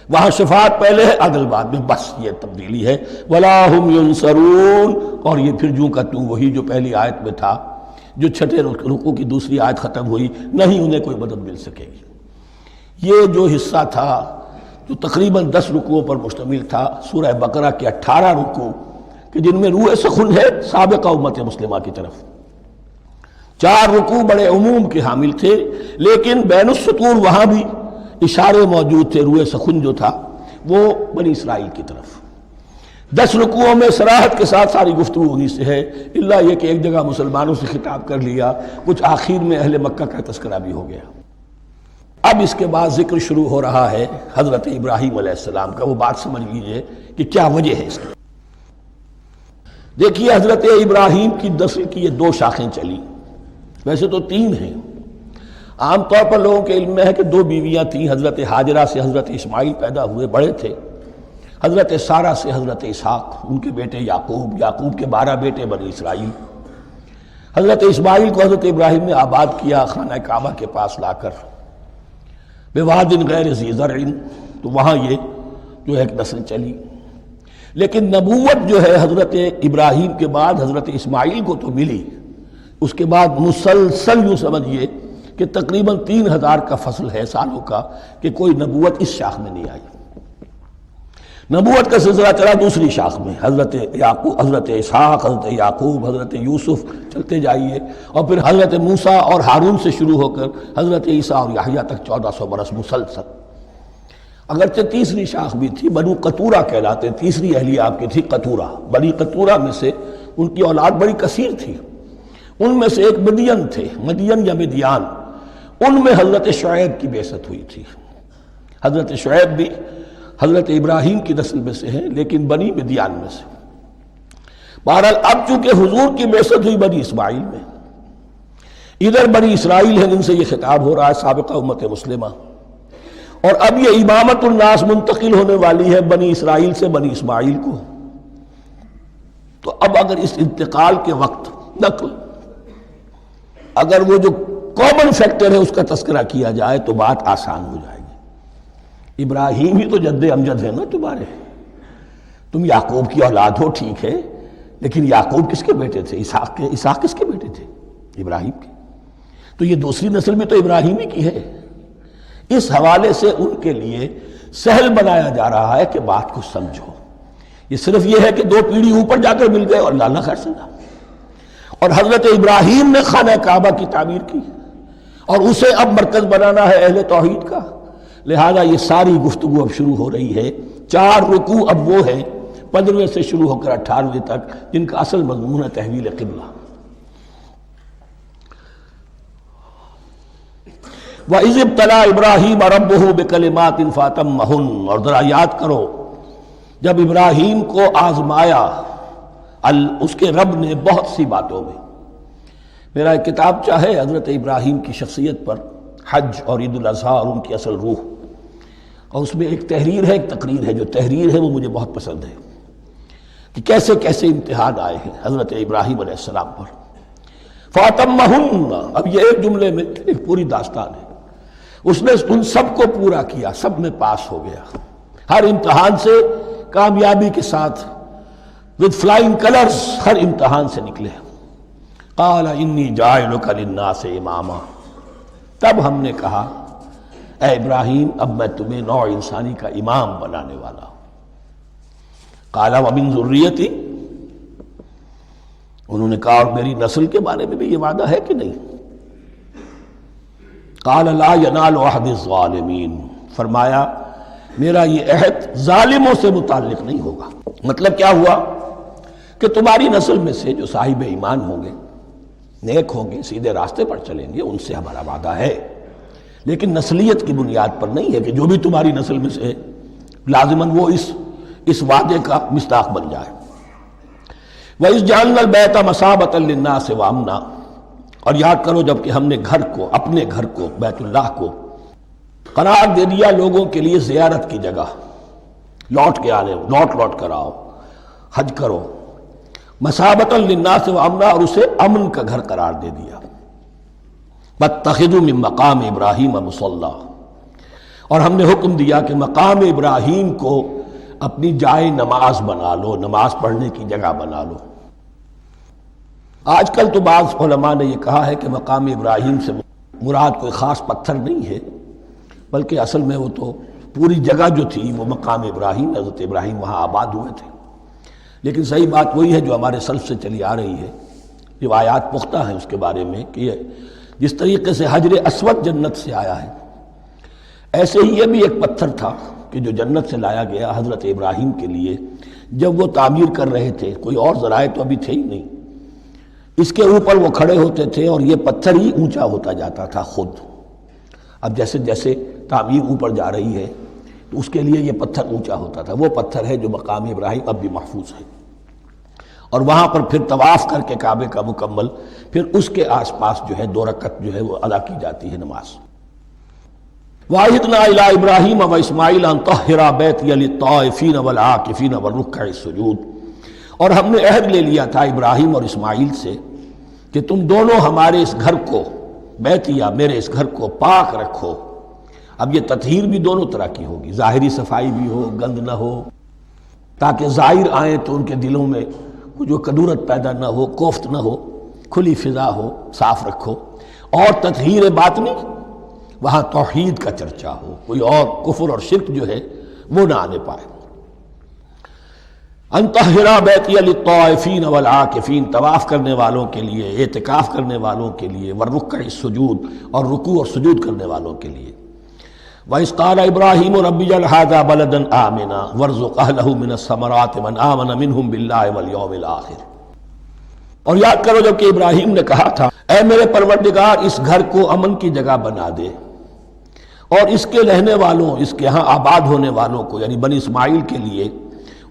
وہاں شفاعت پہلے ہے عدل بعد میں، بس یہ تبدیلی ہے۔ وَلَا هُمْ يُنصَرُونَ، اور یہ پھر جو کا تو وہی جو پہلی آیت میں تھا، جو چھٹے رکوع کی دوسری آیت ختم ہوئی، نہیں انہیں کوئی مدد مل سکے گی۔ یہ جو حصہ تھا جو تقریباً 10 رکوعوں پر مشتمل تھا، سورہ بقرہ کے 18 رکوع کہ جن میں روح سخن ہے سابقہ امت مسلمہ کی طرف۔ 4 رکوع بڑے عموم کے حامل تھے، لیکن بین السطور وہاں بھی اشارے موجود تھے، روح سخن جو تھا وہ بنی اسرائیل کی طرف۔ 10 رکوعوں میں صراحت کے ساتھ ساری گفتگو انہی سے ہے، الا یہ کہ ایک جگہ مسلمانوں سے خطاب کر لیا، کچھ آخر میں اہل مکہ کا تذکرہ بھی ہو گیا۔ اب اس کے بعد ذکر شروع ہو رہا ہے حضرت ابراہیم علیہ السلام کا۔ وہ بات سمجھ لیجئے کہ کیا وجہ ہے اس کی۔ دیکھیے حضرت ابراہیم کی نسل کی یہ 2 شاخیں چلی، ویسے تو 3 ہیں۔ عام طور پر لوگوں کے علم میں ہے کہ 2 بیویاں تھیں، حضرت ہاجرہ سے حضرت اسماعیل پیدا ہوئے، بڑے تھے، حضرت سارہ سے حضرت اسحاق، ان کے بیٹے یعقوب، یعقوب کے 12 بیٹے بنی اسرائیل۔ حضرت اسماعیل کو حضرت ابراہیم نے آباد کیا خانہ کعبہ کے پاس لا کر، بواد غیر ذی زرع، تو وہاں یہ جو ایک نسل چلی۔ لیکن نبوت جو ہے حضرت ابراہیم کے بعد حضرت اسماعیل کو تو ملی، اس کے بعد مسلسل یوں سمجھیے کہ تقریباً 3000 کا فصل ہے سالوں کا کہ کوئی نبوت اس شاخ میں نہیں آئی۔ نبوت کا سلسلہ چلا دوسری شاخ میں، حضرت یعقوب، حضرت اسحاق، حضرت یعقوب، حضرت یوسف، چلتے جائیے، اور پھر حضرت موسیٰ اور ہارون سے شروع ہو کر حضرت عیسیٰ اور یحییٰ تک 1400 برس مسلسل۔ اگرچہ تیسری شاخ بھی تھی، بنو قطورہ کہلاتے، تیسری اہلیہ آپ کی تھی قطورہ۔ بنی قطورہ میں سے ان کی اولاد بڑی کثیر تھی، ان میں سے ایک مدین تھے، مدین یا مدیان، ان میں حضرت شعیب کی بعثت ہوئی تھی۔ حضرت شعیب بھی حضرت ابراہیم کی نسل میں سے ہیں، لیکن بنی مدیان میں سے۔ بہرحال اب چونکہ حضور کی بعثت ہوئی بنی اسماعیل میں، ادھر بنی اسرائیل ہیں، ان سے یہ خطاب ہو رہا ہے سابقہ امت مسلمہ، اور اب یہ امامت الناس منتقل ہونے والی ہے بنی اسرائیل سے بنی اسماعیل کو۔ تو اب اگر اس انتقال کے وقت نقل، اگر وہ جو کامن فیکٹر ہے اس کا تذکرہ کیا جائے تو بات آسان ہو جائے گی۔ ابراہیم ہی تو جد امجد ہے نا تمہارے، تم یعقوب کی اولاد ہو ٹھیک ہے، لیکن یعقوب کس کے بیٹے تھے؟ اسحاق کے۔ اسحاق کس کے بیٹے تھے؟ ابراہیم کے۔ تو یہ دوسری نسل بھی تو ابراہیم ہی کی ہے۔ اس حوالے سے ان کے لیے سہل بنایا جا رہا ہے کہ بات کو سمجھو، یہ صرف یہ ہے کہ 2 پیڑھی اوپر جا کر مل گئے اور لانا خیر سنا۔ اور حضرت ابراہیم نے خانہ کعبہ کی تعمیر کی، اور اسے اب مرکز بنانا ہے اہل توحید کا، لہذا یہ ساری گفتگو اب شروع ہو رہی ہے۔ 4 رکوع اب وہ ہیں 15ویں سے شروع ہو کر 18ویں تک، جن کا اصل مضمون ہے تحویل قبلہ۔ وَإِذِ ابْتَلَىٰ إِبْرَاهِيمَ رَبُّهُ بِكَلِمَاتٍ فَأَتَمَّهُنَّ، اور ذرا یاد کرو جب ابراہیم کو آزمایا اس کے رب نے بہت سی باتوں میں۔ میرا ایک کتابچہ ہے حضرت ابراہیم کی شخصیت پر، حج اور عید الاضحیٰ اور ان کی اصل روح، اور اس میں ایک تحریر ہے، ایک تقریر ہے۔ جو تحریر ہے وہ مجھے بہت پسند ہے کہ کیسے کیسے امتحان آئے ہیں حضرت ابراہیم علیہ السلام پر۔ فاتمہن، اب یہ ایک جملے میں ایک پوری داستان ہے، اس نے ان سب کو پورا کیا، سب میں پاس ہو گیا، ہر امتحان سے کامیابی کے ساتھ with flying colors ہر امتحان سے نکلے۔ قال انی جاعلک للناس اماما، تب ہم نے کہا اے ابراہیم اب میں تمہیں نوع انسانی کا امام بنانے والا ہوں۔ قال ومن ذریتی، انہوں نے کہا اور میری نسل کے بارے میں بھی یہ وعدہ ہے کہ نہیں؟ قال لا ینال عہد الظالمین، فرمایا میرا یہ عہد ظالموں سے متعلق نہیں ہوگا۔ مطلب کیا ہوا کہ تمہاری نسل میں سے جو صاحب ایمان ہوں گے، نیک ہوں گے، سیدھے راستے پر چلیں گے، ان سے ہمارا وعدہ ہے، لیکن نسلیت کی بنیاد پر نہیں ہے کہ جو بھی تمہاری نسل میں سے لازماً وہ اس وعدے کا مصداق بن جائے۔ وَإِذْ جَعَلْنَا الْبَيْتَ مَثَابَةً لِلنَّاسِ وَأَمْنًا، اور یاد کرو جب کہ ہم نے گھر کو، اپنے گھر کو، بیت اللہ کو قرار دے دیا لوگوں کے لیے زیارت کی جگہ، لوٹ کے آنے، لوٹ کر آؤ، حج کرو، مثابۃ للناس وامنا، اور اسے امن کا گھر قرار دے دیا۔ واتخذوا من مقام ابراہیم مصلی، اور ہم نے حکم دیا کہ مقام ابراہیم کو اپنی جائے نماز بنا لو، نماز پڑھنے کی جگہ بنا لو۔ آج کل تو بعض علماء نے یہ کہا ہے کہ مقام ابراہیم سے مراد کوئی خاص پتھر نہیں ہے، بلکہ اصل میں وہ تو پوری جگہ جو تھی وہ مقام ابراہیم، حضرت ابراہیم وہاں آباد ہوئے تھے۔ لیکن صحیح بات وہی ہے جو ہمارے سلف سے چلی آ رہی ہے، روایات پختہ ہیں اس کے بارے میں کہ جس طریقے سے حجر اسود جنت سے آیا ہے، ایسے ہی یہ بھی ایک پتھر تھا کہ جو جنت سے لایا گیا حضرت ابراہیم کے لیے جب وہ تعمیر کر رہے تھے، کوئی اور ذرائع تو ابھی تھے ہی نہیں، اس کے اوپر وہ کھڑے ہوتے تھے اور یہ پتھر ہی اونچا ہوتا جاتا تھا خود۔ اب جیسے جیسے تعمیر اوپر جا رہی ہے تو اس کے لیے یہ پتھر اونچا ہوتا تھا، وہ پتھر ہے جو مقام ابراہیم اب بھی محفوظ ہے، اور وہاں پر پھر طواف کر کے کعبے کا مکمل، پھر اس کے آس پاس جو ہے 2 رکعت جو ہے وہ ادا کی جاتی ہے نماز۔ وَعَهِدْنَا إِلَىٰ إِبْرَاهِيمَ وَإِسْمَاعِيلَ أَن طَهِّرَا بَيْتِيَ لِلطَّائِفِينَ وَالْعَاكِفِينَ وَالرُّكَّعِ السُّجُودِ، اور ہم نے عہد لے لیا تھا ابراہیم اور اسماعیل سے کہ تم دونوں ہمارے اس گھر کو، بیتیا میرے اس گھر کو پاک رکھو۔ اب یہ تطہیر بھی دونوں طرح کی ہوگی، ظاہری صفائی بھی ہو، گند نہ ہو، تاکہ زائر آئیں تو ان کے دلوں میں جو کدورت پیدا نہ ہو، کوفت نہ ہو، کھلی فضا ہو، صاف رکھو۔ اور تطہیر باطنی، وہاں توحید کا چرچا ہو، کوئی اور کفر اور شرک جو ہے وہ نہ آنے پائے۔ ان طہرا بیتی للطائفین والعاکفین، طواف کرنے والوں کے لیے، اعتکاف کرنے والوں کے لیے، والرکع السجود، اور رکوع اور سجود کرنے والوں کے لیے۔ وَإِذْ قَالَ إِبْرَاهِيمُ رَبِّ اجْعَلْ هَٰذَا بَلَدًا آمِنًا وَارْزُقْ أَهْلَهُ مِنَ الثَّمَرَاتِ مَنْ آمَنَ مِنْهُمْ بِاللَّهِ وَالْيَوْمِ الْآخِرِ، اور یاد کرو جب کہ ابراہیم نے کہا تھا اے میرے پروردگار اس گھر کو امن کی جگہ بنا دے، اور اس کے رہنے والوں، اس کے ہاں آباد ہونے والوں کو یعنی بنی اسماعیل کے لیے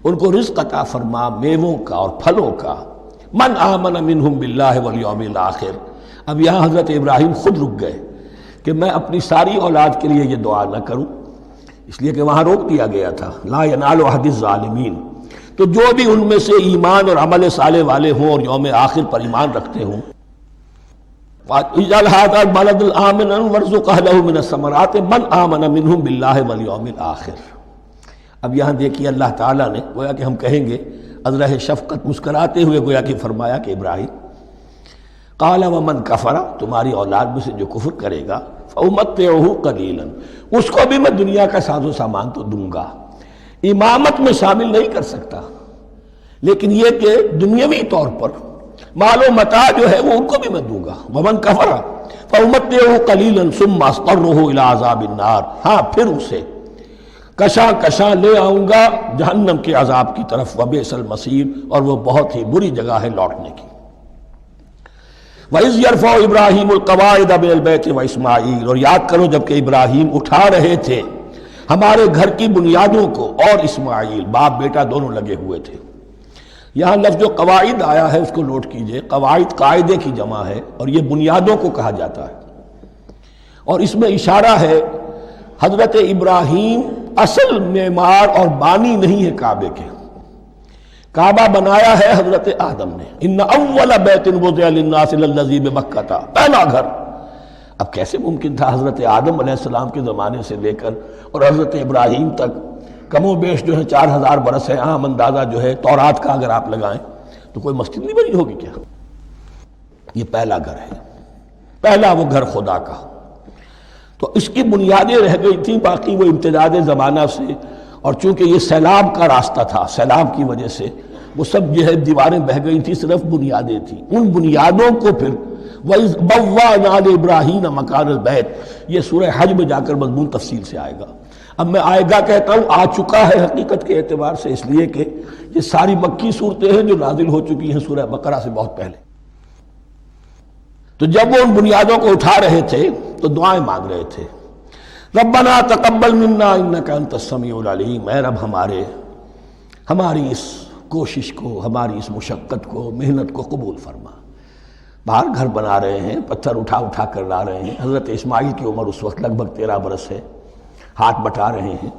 ان کو رزق عطا فرما، میووں کا اور پھلوں کا۔ من آمن منہم باللہ والیوم الآخر، اب یہاں حضرت ابراہیم خود رک گئے کہ میں اپنی ساری اولاد کے لیے یہ دعا نہ کروں، اس لیے کہ وہاں روک دیا گیا تھا لا ینال عہد الظالمین۔ تو جو بھی ان میں سے ایمان اور عمل صالح والے ہوں اور یوم آخر پر ایمان رکھتے ہوں، اجعل هذا البلد آمنا وارزق اهله من الثمرات من آمن منهم بالله واليوم الآخر۔ اب یہاں دیکھیے اللہ تعالیٰ نے گویا کہ ہم کہیں گے ازرہ شفقت مسکراتے ہوئے گویا کہ فرمایا کہ ابراہیم قال ومن کفر، تمہاری اولاد میں سے جو کفر کرے گا فأمتعه قلیلا، اس کو بھی میں دنیا کا ساز و سامان تو دوں گا، امامت میں شامل نہیں کر سکتا، لیکن یہ کہ دنیاوی طور پر مال و متاع جو ہے وہ ان کو بھی میں دوں گا۔ ومن کفر فأمتعه قلیلا ثم اضطره الى عذاب النار، ہاں پھر اسے کشاں کشاں لے آؤں گا جہنم کے عذاب کی طرف، وبئس المصیر، اور وہ بہت ہی بری جگہ ہے لوٹنے کی۔ وَإِذْ يَرْفَعُ إِبْرَاهِيمُ الْقَوَاعِدَ مِنَ الْبَيْتِ وَإِسْمَاعِيلُ، اور یاد کرو جب کہ ابراہیم اٹھا رہے تھے ہمارے گھر کی بنیادوں کو، اور اسماعیل، باپ بیٹا دونوں لگے ہوئے تھے۔ یہاں لفظ جو قواعد آیا ہے اس کو نوٹ کیجئے، قواعد قاعدے کی جمع ہے اور یہ بنیادوں کو کہا جاتا ہے، اور اس میں اشارہ ہے حضرت ابراہیم اصل معمار اور بانی نہیں ہے کعبے کے، کعبہ بنایا ہے حضرت آدم نے. ان اول بیت وضع للناس للذی بمکہ، پہلا گھر. اب کیسے ممکن تھا حضرت آدم علیہ السلام کے زمانے سے لے کر اور حضرت ابراہیم تک کم و بیش جو ہے 4000 برس ہے. عام اندازہ جو ہے تورات کا اگر آپ لگائیں تو کوئی مسجد نہیں بنی ہوگی کیا؟ یہ پہلا گھر ہے، پہلا وہ گھر خدا کا. تو اس کی بنیادیں رہ گئی تھیں، باقی وہ امتداد زمانہ سے، اور چونکہ یہ سیلاب کا راستہ تھا، سیلاب کی وجہ سے وہ سب جو ہے دیواریں بہہ گئی تھیں، صرف بنیادیں تھیں. ان بنیادوں کو پھر وَإِذْ بَوَّأْنَا لِإِبْرَاهِيمَ مَكَانَ الْبَيْتِ، یہ سورہ حج میں جا کر مضمون تفصیل سے آئے گا. اب میں آئے گا کہتا ہوں، آ چکا ہے حقیقت کے اعتبار سے، اس لیے کہ یہ ساری مکی صورتیں ہیں جو نازل ہو چکی ہیں سورہ بقرہ سے بہت پہلے. تو جب وہ ان بنیادوں کو اٹھا رہے تھے تو دعائیں مانگ رہے تھے. ربنا تقبل منا انک انت السمیع العلیم، اے رب ہماری اس کوشش کو، ہماری اس مشقت کو، محنت کو قبول فرما. باہر گھر بنا رہے ہیں، پتھر اٹھا اٹھا کر لا رہے ہیں. حضرت اسماعیل کی عمر اس وقت لگ بھگ 13 برس ہے، ہاتھ بٹا رہے ہیں.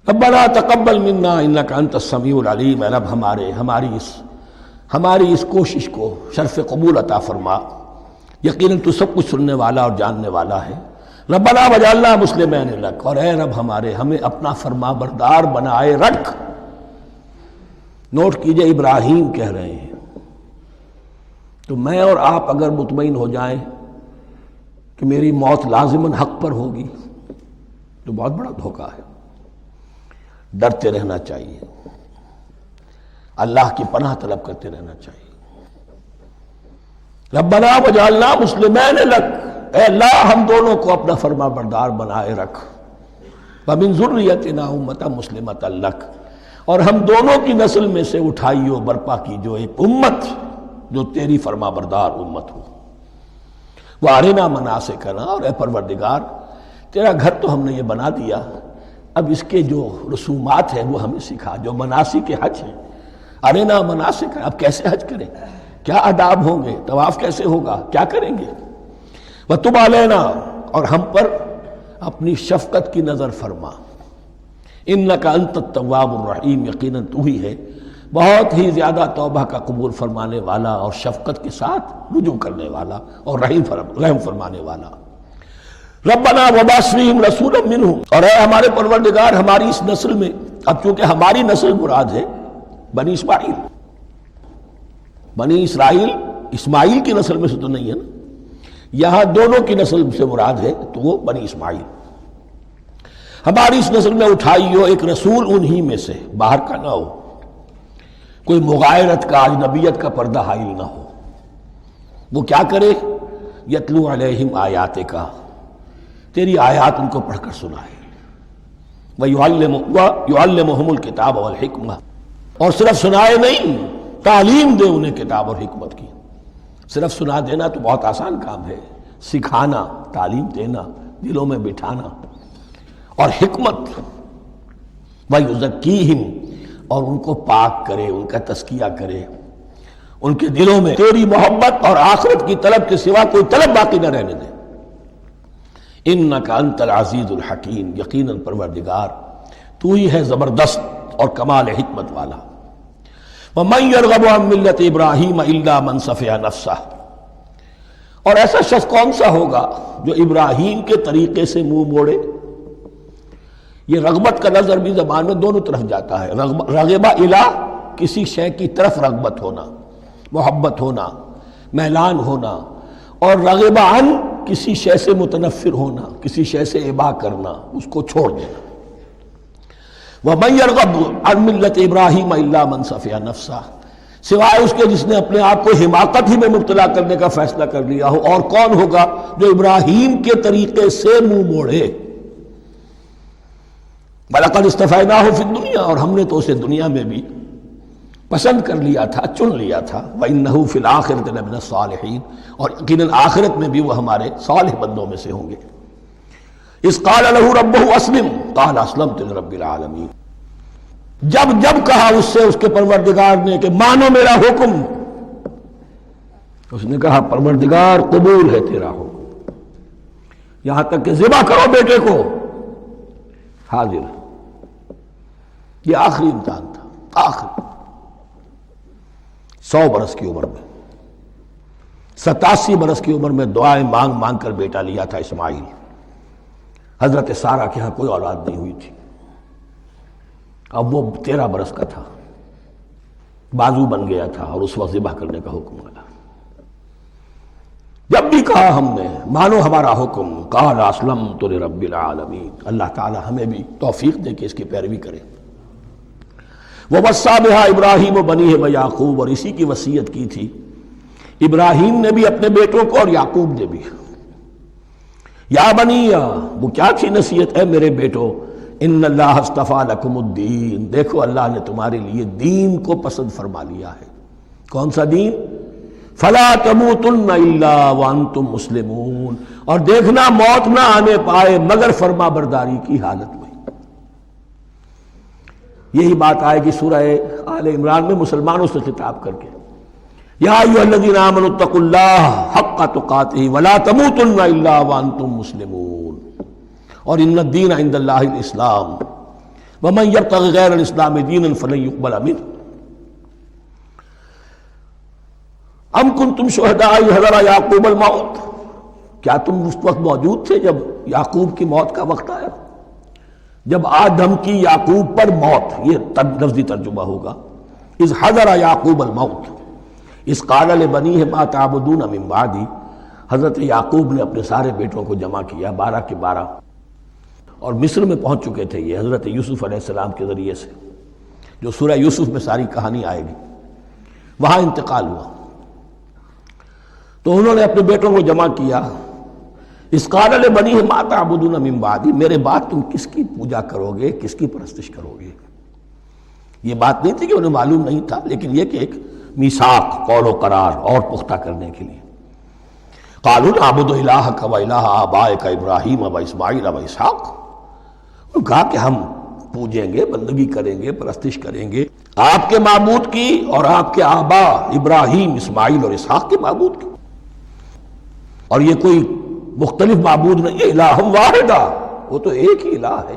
ربنا تقبل منا انک انت السمیع العلیم، اے رب ہماری اس کوشش کو شرف قبول عطا فرما، یقیناً تو سب کچھ سننے والا اور جاننے والا ہے. ربنا وجعلنا مسلمین لک، اور اے رب ہمیں اپنا فرما بردار بنائے رکھ. نوٹ کیجئے ابراہیم کہہ رہے ہیں. تو میں اور آپ اگر مطمئن ہو جائیں کہ میری موت لازماً حق پر ہوگی تو بہت بڑا دھوکہ ہے. ڈرتے رہنا چاہیے، اللہ کی پناہ طلب کرتے رہنا چاہیے. ربنا وجعلنا مسلمین لک، اے اللہ ہم دونوں کو اپنا فرما بردار بنائے رکھ. ومن ذریتنا امۃ مسلمۃ لک، اور ہم دونوں کی نسل میں سے اٹھائیو برپا کی جو ایک امت جو تیری فرما بردار امت ہو. وارنا مناسکنا، اور اے پروردگار تیرا گھر تو ہم نے یہ بنا دیا، اب اس کے جو رسومات ہیں وہ ہمیں سکھا، جو مناسک حج ہیں. ارنا مناسک، اب کیسے حج کریں، کیا آداب ہوں گے، طواف کیسے ہوگا، کیا کریں گے. وتب علینا، اور ہم پر اپنی شفقت کی نظر فرما. انک انت التواب الرحیم، یقیناً تو ہی ہے بہت ہی زیادہ توبہ کا قبول فرمانے والا اور شفقت کے ساتھ رجوع کرنے والا اور رحم فرمانے والا. ربنا وبعث فیہم رسولا منہم، اور اے ہمارے پروردگار ہماری اس نسل میں، اب چونکہ ہماری نسل مراد ہے بنی اسماعیل، بنی اسرائیل اسماعیل کی نسل میں سے تو نہیں ہے نا، یہاں دونوں کی نسل سے مراد ہے تو وہ بنی اسماعیل. ہماری اس نسل میں اٹھائی ہو ایک رسول انہی میں سے، باہر کا نہ ہو، کوئی مغایرت کا اجنبیت کا پردہ حائل نہ ہو. وہ کیا کرے، یتلو علیہم آیاتک، تیری آیات ان کو پڑھ کر سنائے. وَيُعَلِّمُهُمُ الْكِتَابَ وَالْحِکْمَةَ، اور صرف سنائے نہیں، تعلیم دے انہیں کتاب اور حکمت کی. صرف سنا دینا تو بہت آسان کام ہے، سکھانا، تعلیم دینا، دلوں میں بٹھانا. اور حکمت، وَيُزَكِّيهِمْ، اور ان کو پاک کرے، ان کا تزکیہ کرے، ان کے دلوں میں تیری محبت اور آخرت کی طلب کے سوا کوئی طلب باقی نہ رہنے دے. انک انت العزیز الحکیم، یقیناً پروردگار تو ہی ہے زبردست اور کمال حکمت والا. وَمَن يَرْغَبُ عَن مِّلَّةِ إِبْرَاهِيمَ إِلَّا مَن سَفِهَ نَفْسَهُ، اور ایسا شخص کون سا ہوگا جو ابراہیم کے طریقے سے منہ موڑے. یہ رغبت کا لفظ عربی زبان میں دونوں طرف جاتا ہے. رغبہ الہ، کسی شے کی طرف رغبت ہونا، محبت ہونا، میلان ہونا، اور رغبہ عن، کسی شے سے متنفر ہونا، کسی شے سے ابا کرنا، اس کو چھوڑ دینا. وَمَن يَرْغَبُ عَن مِّلَّةِ إِبْرَاهِيمَ إِلَّا مَن سَفِهَ نَفْسَهُ، سوائے اس کے جس نے اپنے آپ کو حماقت ہی میں مبتلا کرنے کا فیصلہ کر لیا ہو. اور کون ہوگا جو ابراہیم کے طریقے سے منہ موڑے. وَلَقَدِ اصْطَفَيْنَاهُ فِي الدُّنْيَا، اور ہم نے تو اسے دنیا میں بھی پسند کر لیا تھا، چن لیا تھا. وَإِنَّهُ فِي الْآخِرَةِ لَمِنَ الصَّالِحِينَ، اور یقیناً آخرت میں بھی وہ ہمارے صالح بندوں میں سے ہوں گے. اِذْ قَالَ لَهُ رَبُّهُ أَسْلِمْ قَالَ أَسْلَمْتُ لِرَبِّ الْعَالَمِينَ، جب کہا اس سے اس کے پروردگار نے کہ مانو میرا حکم، اس نے کہا پروردگار قبول ہے تیرا حکم، یہاں تک کہ ذبح کرو بیٹے کو، حاضر. یہ آخری امتحان تھا، آخر 100 برس کی عمر میں، 87 برس کی عمر میں دعائیں مانگ مانگ کر بیٹا لیا تھا اسماعیل۔ حضرت سارہ کے ہاں کوئی اولاد نہیں ہوئی تھی، اب وہ 13 برس کا تھا، بازو بن گیا تھا، اور اس وقت ذبح کرنے کا حکم آیا۔ جب بھی کہا ہم نے مانو ہمارا حکم، قال اسلمت لرب العالمین، اللہ تعالی ہمیں بھی توفیق دے کہ اس کی پیروی کریں۔ ووصى بها ابراہیم وبنیہ ویعقوب، اور اسی کی وصیت کی تھی ابراہیم نے بھی اپنے بیٹوں کو اور یعقوب نے بھی۔ یا بنیہ، وہ کیا تھی نصیحت؟ اے میرے بیٹو، ان اللہ اصطفیٰ لکم الدین، دیکھو اللہ نے تمہارے لیے دین کو پسند فرما لیا ہے۔ کون سا دین؟ فلا تموتن الا وانتم مسلمون، اور دیکھنا موت نہ آنے پائے مگر فرما برداری کی حالت میں۔ یہی بات آئے گی سورہ آل عمران میں مسلمانوں سے خطاب کر کے، یا ایھا الذین آمنوا اتقوا اللہ حق تقاتہ ولا تموتن الا وانتم مسلمون، اور ان الدین عند اللہ الاسلام ومن یبتغ غیر الاسلام دینا فلن یقبل منہ۔ ام کنتم شہداء اذ حضر یعقوب الموت، کیا تم اس وقت موجود تھے جب یعقوب کی موت کا وقت آیا؟ جب آدم کی یعقوب پر موت، یہ لفظی ترجمہ ہوگا، اذ حضر یعقوب الموت اذ قال لبنیہ ما تعبدون من بعدی، حضرت یعقوب نے اپنے سارے بیٹوں کو جمع کیا، 12 کے 12، اور مصر میں پہنچ چکے تھے یہ حضرت یوسف علیہ السلام کے ذریعے سے، جو سورہ یوسف میں ساری کہانی آئے گی، وہاں انتقال ہوا۔ تو انہوں نے اپنے بیٹوں کو جمع کیا، اذ قال لبنیہ ما تعبدون من بعدی، میرے بعد تم کس کی پوجا کرو گے، کس کی پرستش کرو گے؟ یہ بات نہیں تھی کہ انہیں معلوم نہیں تھا، لیکن یہ کہ ایک میثاق، قول و قرار اور پختہ کرنے کے لیے۔ قالوا نعبد الہک و الہ آبائک ابراہیم و اسماعیل و اسحاق، انہوں نے کہا کہ ہم پوجیں گے، بندگی کریں گے، پرستش کریں گے آپ کے معبود کی اور آپ کے آبا ابراہیم، اسماعیل اور اسحاق کے معبود کی، اور یہ کوئی مختلف معبود نہیں ہے، الہ واحدہ، وہ تو ایک ہی الہ ہے۔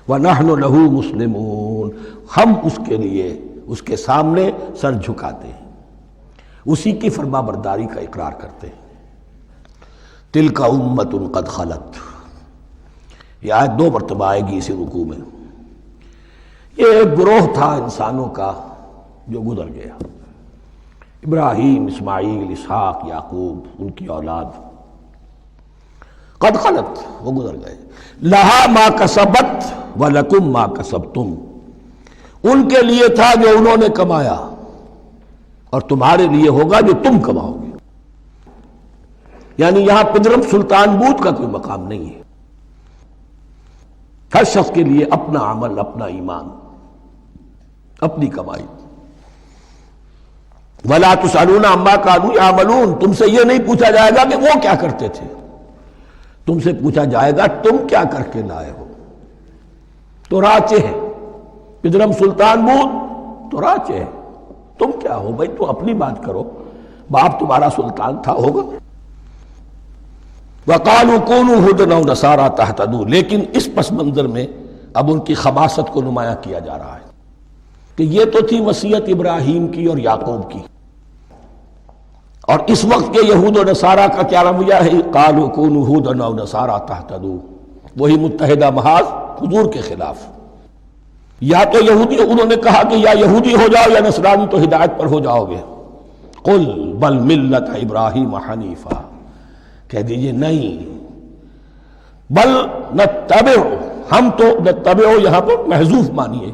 وَنَحْنُ لَهُ مُسْلِمُونَ، ہم اس کے لیے اس کے سامنے سر جھکاتے ہیں، اسی کی فرما برداری کا اقرار کرتے ہیں۔ تِلْكَ أُمَّةٌ قَدْ خَلَتْ، یہ آیت 2 مرتبہ آئے گی اسی رکوع میں۔ یہ ایک گروہ تھا انسانوں کا جو گزر گیا، ابراہیم، اسماعیل، اسحاق، یعقوب، ان کی اولاد، قد خلت، وہ گزر گئے۔ لہا ما کسبت ولکم ما کسبتم، ان کے لیے تھا جو انہوں نے کمایا، اور تمہارے لیے ہوگا جو تم کماؤ گے۔ یعنی یہاں پدرم سلطان بود کا کوئی مقام نہیں ہے، ہر شخص کے لیے اپنا عمل، اپنا ایمان، اپنی کمائی۔ وَلَا تُسْأَلُونَ عَمَّا كَانُوا يَعْمَلُونَ، تم سے یہ نہیں پوچھا جائے گا کہ وہ کیا کرتے تھے، تم سے پوچھا جائے گا تم کیا کر کے لائے ہو۔ تو راچے ہے، پدرم سلطان بود تو راچے ہے، تم کیا ہو بھائی، تو اپنی بات کرو، باپ تمہارا سلطان تھا، ہوگا۔ وَقَالُوا كُونُوا هُودًا أَوْ نَصَارَىٰ تَهْتَدُوا، لیکن اس پس منظر میں اب ان کی خباثت کو نمایاں کیا جا رہا ہے کہ یہ تو تھی وصیت ابراہیم کی اور یعقوب کی، اور اس وقت کے یہود و نصارہ کا کیا رویہ ہے؟ قَالُوا كُونُوا هُودًا أَوْ نَصَارَىٰ تَهْتَدُوا، وہی متحدہ محاذ حضور کے خلاف۔ یا تو یہودی، انہوں نے کہا کہ یا یہودی ہو جاؤ یا نصرانی تو ہدایت پر ہو جاؤ گے۔ قل بل ملت ابراہیم حنیفا، کہہ دیجئے نہیں، بل نتبع، ہم تو نتبع یہاں پر محذوف مانیے،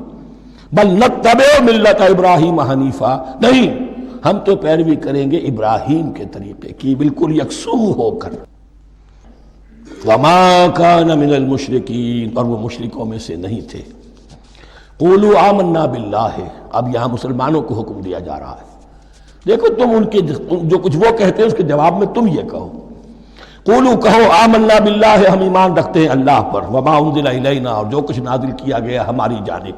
بل نتبع ملت ابراہیم حنیفا، نہیں، ہم تو پیروی کریں گے ابراہیم کے طریقے کی، بالکل یکسو ہو کر۔ وما کان من المشرکین، اور وہ مشرکوں میں سے نہیں تھے۔ قولوا آمنا باللہ، اب یہاں مسلمانوں کو حکم دیا جا رہا ہے، دیکھو تم ان کے جو کچھ وہ کہتے ہیں اس کے جواب میں تم یہ کہو، قولوا کہو آمنا باللہ، ہم ایمان رکھتے ہیں اللہ پر، وما انزل الینا، اور جو کچھ نازل کیا گیا ہماری جانب،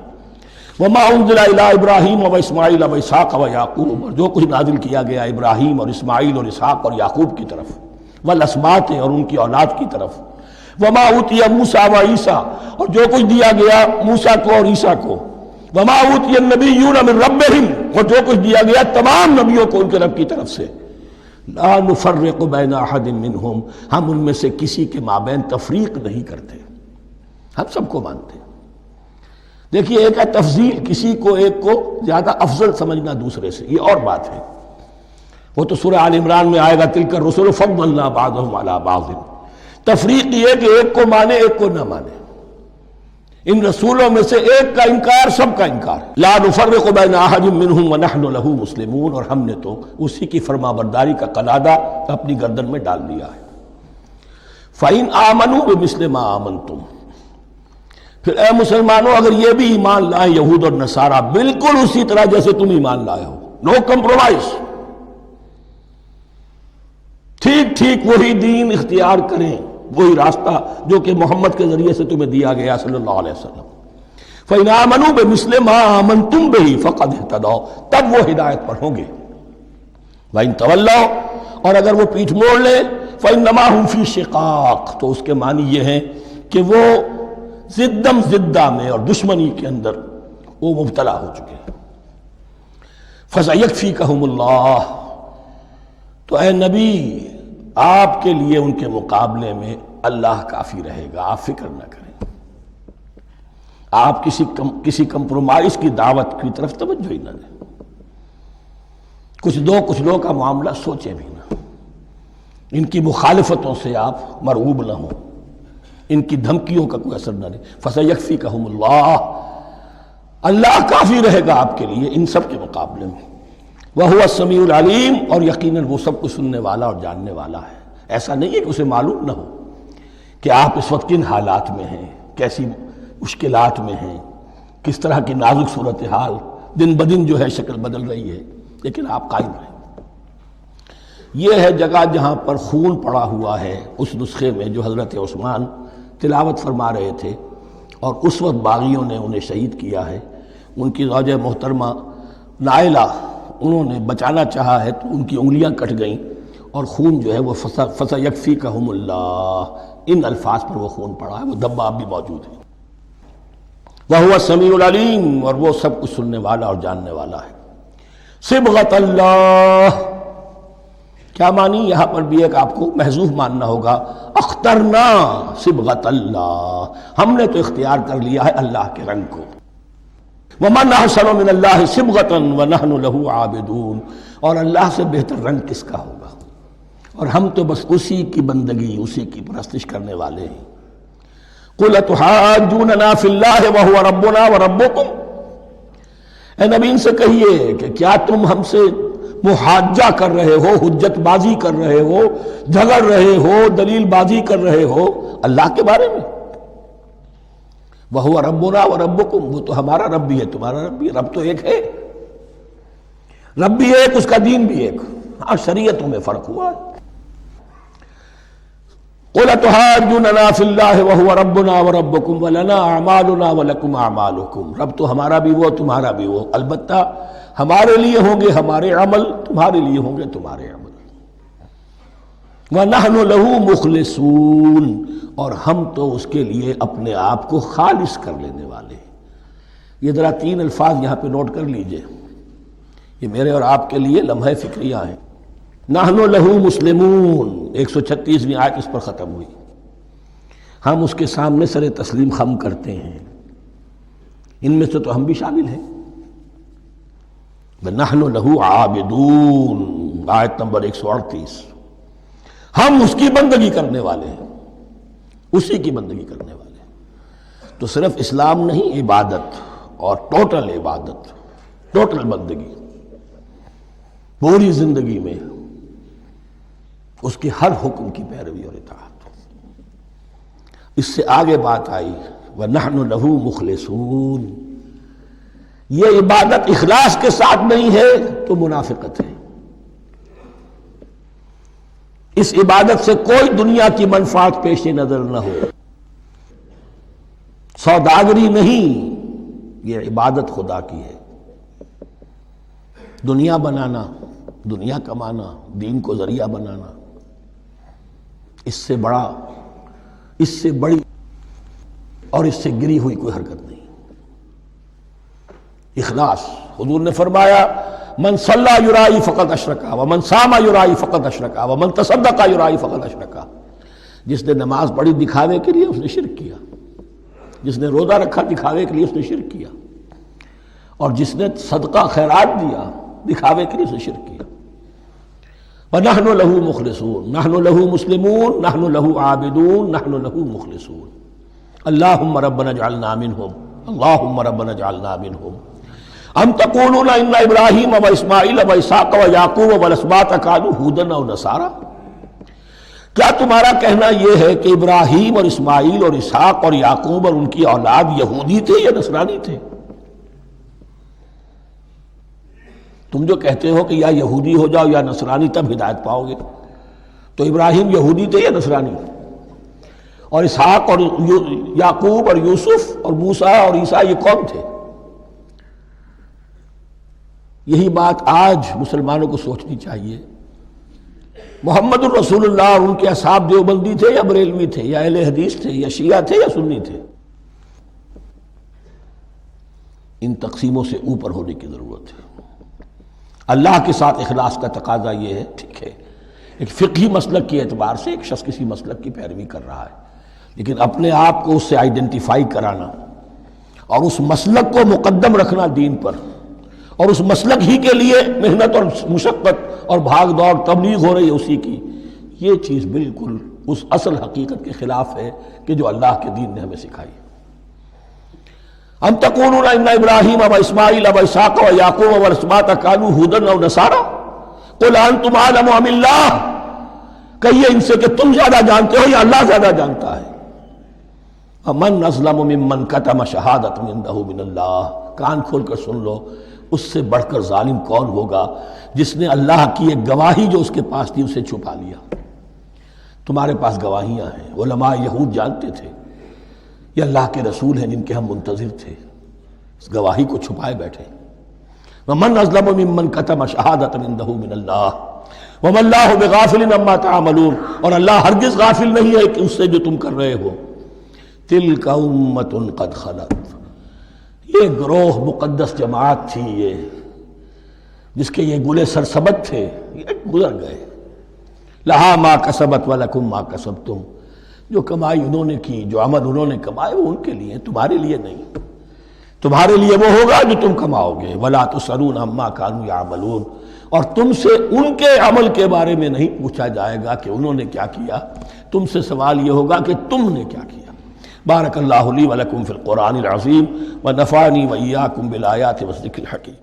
وما انزل الی ابراہیم و اسماعیل و اسحاق و یعقوب، اور جو کچھ نازل کیا گیا ابراہیم اور اسماعیل اور اسحاق اور یعقوب کی طرف، والاسباط، اور ان کی اولاد کی طرف، وما اوتی موسیٰ و عیسیٰ، اور جو کچھ دیا گیا موسیٰ کو اور عیسیٰ کو، وما اوتی النبیون من ربہم، اور جو کچھ دیا گیا تمام نبیوں کو ان کے رب کی طرف سے، لا نفرق بین احد منہم، ہم ان میں سے کسی کے مابین تفریق نہیں کرتے، ہم سب کو مانتے ہیں۔ دیکھیے ایک ہے تفضیل، کسی کو ایک کو زیادہ افضل سمجھنا دوسرے سے، یہ اور بات ہے، وہ تو سورہ آل عمران میں آئے گا تلک الرسل فضلنا بعضهم علی بعض۔ تفریق یہ کہ ایک کو مانے ایک کو نہ مانے، ان رسولوں میں سے ایک کا انکار سب کا انکار، لا نفرق بین احد منہم ونحن له مسلمون، اور ہم نے تو اسی کی فرما برداری کا قلادہ اپنی گردن میں ڈال دیا ہے۔ فَإِنْ آمَنُوا بِمِثْلِ مَا آمَنْتُمْ، پھر اے مسلمانوں اگر یہ بھی ایمان لائیں یہود اور نصارہ بالکل اسی طرح جیسے تم ایمان لائے ہو، نو کمپرومائز، ٹھیک ٹھیک وہی دین اختیار کریں، وہی راستہ جو کہ محمد کے ذریعے سے تمہیں دیا گیا صلی اللہ علیہ وسلم۔ فَإِنْ آمَنُوا بِمِثْلِ مَا آمَنْتُمْ بِهِ فَقَدْ اهْتَدَوْا، تب وہ ہدایت پر ہوں گے۔ وَإِنْ تَوَلَّوْا، اور اگر وہ پیٹھ موڑ لیں، فَإِنَّمَا هُمْ فِي شِقَاقٍ، تو اس کے معنی یہ ہیں کہ وہ زدم زدہ میں اور دشمنی کے اندر وہ مبتلا ہو چکے ہیں۔ فَسَيَكْفِيكَهُمُ اللَّهُ، تو اے نبی آپ کے لیے ان کے مقابلے میں اللہ کافی رہے گا، آپ فکر نہ کریں، آپ کسی کمپرومائز کی دعوت کی طرف توجہ ہی نہ دیں، کچھ دو کا معاملہ سوچیں بھی نہ، ان کی مخالفتوں سے آپ مرعوب نہ ہوں، ان کی دھمکیوں کا کوئی اثر نہ دے۔ فَسَيَكْفِيكَهُمُ اللَّهُ، اللہ کافی رہے گا آپ کے لیے ان سب کے مقابلے میں۔ وَهُوَ السَّمِيعُ الْعَلِيمُ، اور یقیناً وہ سب کو سننے والا اور جاننے والا ہے۔ ایسا نہیں ہے کہ اسے معلوم نہ ہو کہ آپ اس وقت کن حالات میں ہیں، کیسی مشکلات میں ہیں، کس طرح کی نازک صورتحال دن بدن جو ہے شکل بدل رہی ہے، لیکن آپ قائم رہیں۔ یہ ہے جگہ جہاں پر خون پڑا ہوا ہے، اس نسخے میں جو حضرت عثمان تلاوت فرما رہے تھے، اور اس وقت باغیوں نے انہیں شہید کیا ہے۔ ان کی زوجہ محترمہ نائلہ، انہوں نے بچانا چاہا ہے تو ان کی انگلیاں کٹ گئیں، اور خون جو ہے وہ فَسَيَكْفِيكَهُمُ اللَّهُ، ان الفاظ پر وہ خون پڑا ہے، وہ دھبا اب بھی موجود ہے۔ وَهُوَ السَّمِيعُ الْعَلِيمُ، اور وہ سب کچھ سننے والا اور جاننے والا ہے۔ صبغۃ اللہ، کیا معنی؟ یہاں پر بھی ایک آپ کو محذوف ماننا ہوگا، اخترنا صبغۃ اللہ، ہم نے تو اختیار کر لیا ہے اللہ کے رنگ کو۔ وَمَنْ أَحْسَنُ مِنَ اللَّهِ صِبْغَةً وَنَحْنُ لَهُ عَابِدُونَ، اور اللہ سے بہتر رنگ کس کا ہوگا، اور ہم تو بس اسی کی بندگی، اسی کی پرستش کرنے والے ہیں۔ قُلْ أَتُحَاجُّونَنَا فِي اللَّهِ وَهُوَ رَبُّنَا وَرَبُّكُمْ، اے نبی ان سے کہیے کہ کیا تم ہم سے محاجہ کر رہے ہو، حجت بازی کر رہے ہو، جھگڑ رہے ہو، دلیل بازی کر رہے ہو اللہ کے بارے میں؟ وَهُوَ رَبُّنَا وَرَبُّكُمْ، وہ تو ہمارا رب بھی ہے تمہارا رب بھی ہے، رب تو ایک ہے، رب بھی ایک، اس کا دین بھی ایک، ہاں شریعتوں میں فرق ہوا ہے۔ قُلْ أَتُحَاجُّونَنَا فِي اللَّهِ وَهُوَ رَبُّنَا وَرَبُّكُمْ وَلَنَا أَعْمَالُنَا وَلَكُمْ أَعْمَالُكُمْ، رب تو ہمارا بھی وہ تمہارا بھی وہ، البتہ ہمارے لیے ہوں گے ہمارے عمل، تمہارے لیے ہوں گے تمہارے عمل۔ وَنَحْنُ لَهُ مُخْلِصُونَ، اور ہم تو اس کے لیے اپنے آپ کو خالص کر لینے والے ہیں۔ یہ ذرا 3 الفاظ یہاں پہ نوٹ کر لیجئے، یہ میرے اور آپ کے لیے لمحہ فکریہ ہیں۔ نحن لہو مسلمون، 136ویں آیت اس پر ختم ہوئی، ہم اس کے سامنے سر تسلیم خم کرتے ہیں، ان میں سے تو ہم بھی شامل ہیں۔ نحن لہو عابدون، آیت نمبر 138، ہم اس کی بندگی کرنے والے ہیں، اسی کی بندگی کرنے والے ہیں۔ تو صرف اسلام نہیں، عبادت اور ٹوٹل عبادت، ٹوٹل بندگی، پوری زندگی میں اس کے ہر حکم کی پیروی اور اطاعت۔ اس سے آگے بات آئی وَنَحْنُ لَهُ مُخْلِصُونَ، یہ عبادت اخلاص کے ساتھ نہیں ہے تو منافقت ہے۔ اس عبادت سے کوئی دنیا کی منفعت پیش نظر نہ ہو، سوداگری نہیں، یہ عبادت خدا کی ہے۔ دنیا بنانا، دنیا کمانا، دین کو ذریعہ بنانا، اس سے بڑی اور اس سے گری ہوئی کوئی حرکت نہیں۔ اخلاص. حضور نے فرمایا من صلی یرائی فقط اشرکا ومن صام یرائی فقط اشرکا ومن تصدق یرائی فقط اشرکا. جس نے نماز پڑھی دکھاوے کے لیے اس نے شرک کیا، جس نے روزہ رکھا دکھاوے کے لیے اس نے شرک کیا، اور جس نے صدقہ خیرات دیا دکھاوے کے لیے اس نے شرک کیا. وَنَحْنُ لَهُ مُخْلِصُونَ نَحْنُ لَهُ مُسْلِمُونَ نَحْنُ لَهُ عَابِدُونَ نَحْنُ لَهُ مُخْلِصُونَ. اللهم ربنا اجعلنا منهم اللهم ربنا اجعلنا منهم ام تقولون ان ابراہیم واسماعیل واسحاق ویعقوب والاسباط كانوا هودا او نصارا. کیا تمہارا کہنا یہ ہے کہ ابراہیم اور اسماعیل اور اسحاق اور یعقوب اور ان کی اولاد یہودی تھے یا نصرانی تھے؟ تم جو کہتے ہو کہ یا یہودی ہو جاؤ یا نصرانی تب ہدایت پاؤ گے، تو ابراہیم یہودی تھے یا نصرانی؟ اور اسحاق اور یعقوب اور یوسف اور موسیٰ اور عیسیٰ یہ کون تھے؟ یہی بات آج مسلمانوں کو سوچنی چاہیے. محمد الرسول اللہ اور ان کے اصحاب دیوبندی تھے یا بریلوی تھے یا اہل حدیث تھے یا شیعہ تھے یا سنی تھے؟ ان تقسیموں سے اوپر ہونے کی ضرورت ہے. اللہ کے ساتھ اخلاص کا تقاضا یہ ہے، ٹھیک ہے ایک فقہی مسلک کے اعتبار سے ایک شخص کسی مسلک کی پیروی کر رہا ہے، لیکن اپنے آپ کو اس سے آئیڈینٹیفائی کرانا اور اس مسلک کو مقدم رکھنا دین پر، اور اس مسلک ہی کے لیے محنت اور مشقت اور بھاگ دوڑ تبلیغ ہو رہی ہے اسی کی، یہ چیز بالکل اس اصل حقیقت کے خلاف ہے کہ جو اللہ کے دین نے ہمیں سکھائی. ام تقولون ان ابراہیم واسماعیل واسحاق ویعقوب والاسباط كانوا هودا او نصارا قل انتم اعلم ام اللہ. کہیے ان سے کہ تم زیادہ جانتے ہو یا اللہ زیادہ جانتا ہے. ومن اظلم ممن كتم شہادۃ عنده من اللہ. کان کھول کر سن لو، اس سے بڑھ کر ظالم کون ہوگا جس نے اللہ کی ایک گواہی جو اس کے پاس تھی اسے چھپا لیا. تمہارے پاس گواہیاں ہیں، علماء یہود جانتے تھے یہ اللہ کے رسول ہیں جن کے ہم منتظر تھے، اس گواہی کو چھپائے بیٹھے. ومن اظلم ممن كتم شہادۃ عنده من اللہ وما اللہ بغافل عما تعملون. اور اللہ ہرگز غافل نہیں ہے کہ اس سے جو تم کر رہے ہو. تلک امۃ قد خلت. یہ گروہ مقدس جماعت تھی یہ جس کے یہ گلے سرسبد تھے، یہ گزر گئے. لہا ما کسبت ولکم ما کسبتم. جو کمائی انہوں نے کی، جو عمل انہوں نے کمائے وہ ان کے لیے، تمہارے لیے نہیں. تمہارے لیے وہ ہوگا جو تم کماؤ گے. ولا تسألون عما كانوا يعملون. اور تم سے ان کے عمل کے بارے میں نہیں پوچھا جائے گا کہ انہوں نے کیا کیا، تم سے سوال یہ ہوگا کہ تم نے کیا کیا. بارک اللہ لی ولکم فی القرآن العظیم ونفعنی وإیاکم بالآیات والذکر الحکیم.